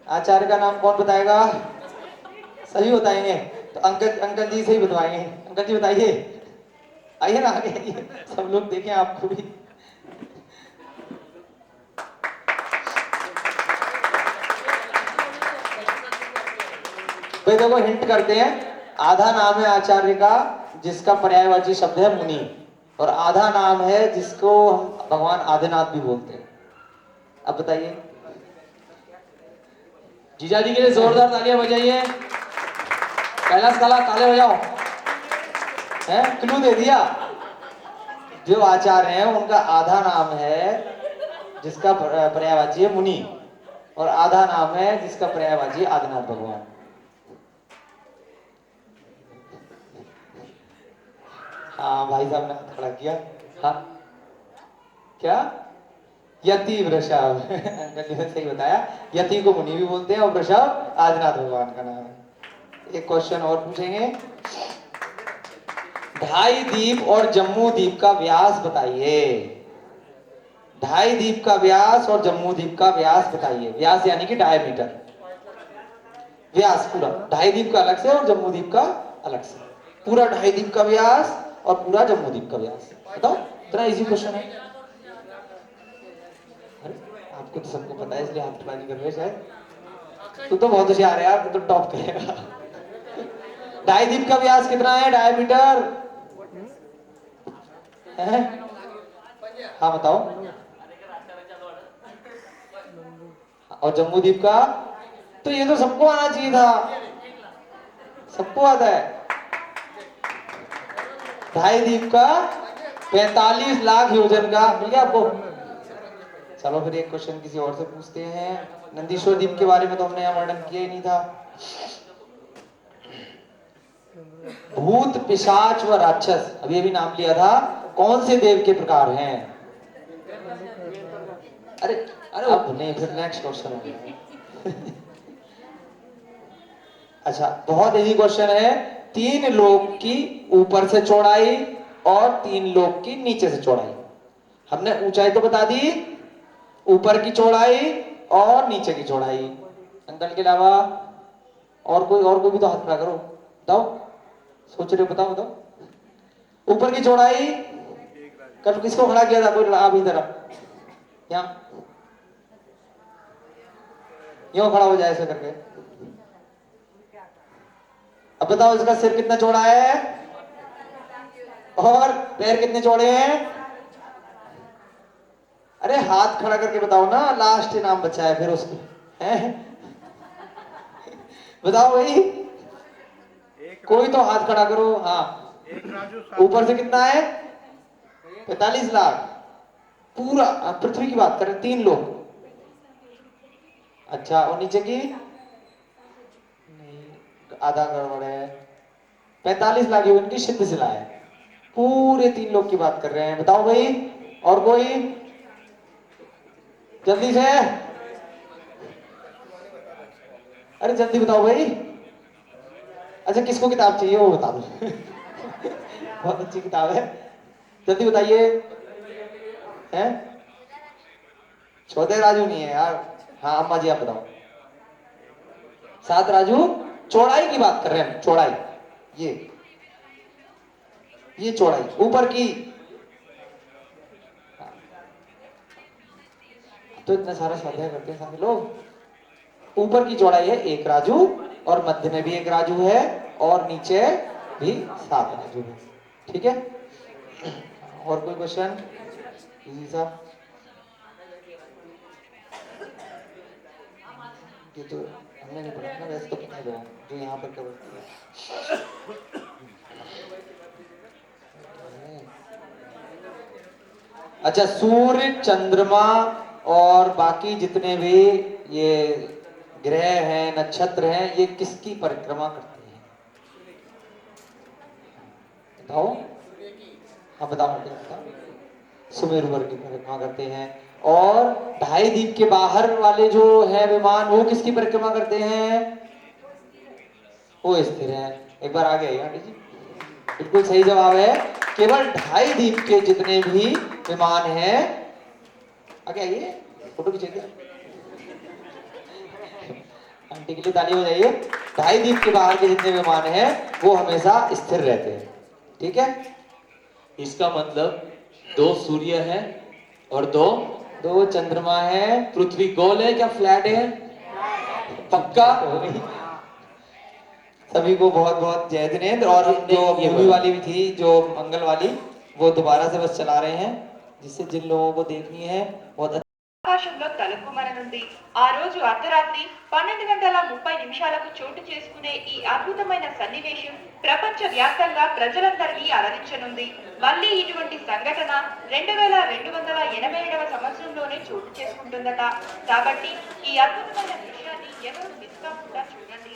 आचार्य का नाम कौन बताएगा? सही बताएंगे तो अंकल, अंकल जी से ही बताएंगे। अंकल जी बताइए, आइए ना आगे आइए, सब लोग देखें आपको भी। भाई देखो, हिंट करते हैं। आधा नाम है आचार्य का जिसका पर्यायवाची शब्द है मुनि, और आधा नाम है जिसको हम भगवान आदिनाथ भी बोलते हैं। अब बताइए। जीजा जी के लिए जोरदार तालियां बजाइए। कैलाश काला ताले बजाओ। है क्लू दे दिया। जो आचार्य हैं उनका आधा नाम है जिसका पर्यायवाची है मुनि, और आधा नाम है जिसका पर्यायवाची आदिनाथ भगवान। हाँ भाई साहब ने हाथ खड़ा किया। हाँ क्या? यति वृषभ। अंकल जी ने सही बताया, यति को मुनि भी बोलते हैं और वृषभ आदिनाथ भगवान का नाम है। एक क्वेश्चन और पूछेंगे। ढाई द्वीप और जम्मू द्वीप का व्यास बताइए। ढाई द्वीप का व्यास और जम्मू द्वीप का व्यास बताइए। व्यास यानी कि डायमीटर, व्यास पूरा। ढाई द्वीप का अलग से और जम्मू द्वीप का अलग से। पूरा ढाई द्वीप का व्यास और पूरा जम्मू द्वीप का व्यास बताओ। इतना इजी क्वेश्चन है। अरे आपको तो सबको पता है इसलिए हाथ खड़ा नहीं कर रहे शायद। तू तो बहुत होशियार है यार, तू तो टॉप करेगा। ढाई द्वीप का व्यास कितना है? डायमीटर है? हाँ बताओ। और जम्मू द्वीप का? तो ये तो सबको आना चाहिए था, सबको आता है। ढाई द्वीप का 45 लाख योजन का। मिल गया आपको? चलो फिर एक क्वेश्चन किसी और से पूछते हैं। नंदीश्वर द्वीप के बारे में तो हमने यहाँ वर्णन किया ही नहीं था। भूत, पिशाच व राक्षस, अभी अभी नाम लिया था, कौन से देव के प्रकार हैं? अरे अरे अब नहीं, फिर नेक्स्ट क्वेश्चन हो गया। अच्छा, बहुत इजी क्वेश्चन है। तीन लोक की ऊपर से चौड़ाई और तीन लोक की नीचे से चौड़ाई। हमने ऊंचाई तो बता दी, ऊपर की चौड़ाई और नीचे की चौड़ाई। अंकल के अलावा और कोई भी तो हाथ खड़ा करो, बताओ। सोच रहे हो? बताओ बताओ। ऊपर की चौड़ाई कल किसको खड़ा किया था? कोई आप इधर यहाँ यूं खड़ा हो जाए ऐसे करके। अब बताओ इसका सिर कितना चौड़ा है और पैर कितने चौड़े हैं? अरे हाथ खड़ा करके बताओ ना, लास्ट नाम बचा है फिर उसको है। बताओ भाई, कोई तो हाथ खड़ा करो। हाँ, एक राजू ऊपर से कितना है? 45 लाख। पूरा पृथ्वी की बात करें, तीन लोग। अच्छा, और नीचे की? नहीं, आधा गड़बड़ है। 45 लाख योजन की सिद्ध शिला है। पूरे तीन लोग की बात कर रहे हैं। बताओ भाई, और कोई जल्दी से। अरे जल्दी बताओ भाई। अच्छा किसको किताब चाहिए वो बता दो बहुत अच्छी किताब है, जल्दी बताइए। हैं? छोटे राजू नहीं है यार। हाँ अम्मा जी आप बताओ। 7 राजू, चौड़ाई की बात कर रहे हैं हम, चौड़ाई, ये चौड़ाई ऊपर की। हाँ। तो इतना सारा स्वाध्याय करते हैं सारे लोग। ऊपर की चौड़ाई है 1 राजू, और मध्य में भी 1 राजू है, और नीचे भी 7 राजू है। ठीक है, और कोई क्वेश्चन? इजी सा, ये तो हमने नहीं पढ़ा ना, वैसे तो पता है जो यहाँ पर कवर किया। अच्छा, सूर्य, चंद्रमा और बाकी जितने भी ये ग्रह हैं, नक्षत्र हैं, ये किसकी परिक्रमा करते हैं? बताओ। हाँ बताओ, सुमेरु वर्ग की परिक्रमा करते हैं। और 2.5 दीप के बाहर वाले जो है विमान, वो किसकी परिक्रमा करते हैं? वो स्थिर है। एक बार आगे आइए आंटी जी, बिल्कुल सही जवाब है। केवल 2.5 दीप के जितने भी विमान हैं, आगे आइए, फोटो खींचेंगे। आंटी के लिए ताली हो जाइए। 2.5 दीप के बाहर के जितने विमान हैं वो हमेशा स्थिर रहते हैं। ठीक है, इसका मतलब 2 सूर्य है और 2 चंद्रमा है। पृथ्वी गोल है क्या फ्लैट है? पक्का? सभी को बहुत बहुत जय जिनेंद्र। और जो ये मूवी वाली भी थी, जो मंगल वाली, वो दोबारा से बस चला रहे हैं, जिससे जिन लोगों को देखनी है बहुत। ఆకాశంలో తలుపుమననుంది. ఆ రోజు అర్ధరాత్రి 12:30 చోటు చేసుకునే ఈ అద్భుతమైన సన్నివేశం ప్రపంచ వ్యాప్తంగా ప్రజలందరినీ అలరించనుంది. మళ్ళీ ఇటువంటి సంఘటన 2287వ సంవత్సరంలోనే చోటు చేసుకుంటుందట. కాబట్టి ఈ అద్భుతమైన దృశ్యాన్ని ఎవరు మిస్ కాకుండా చూడండి.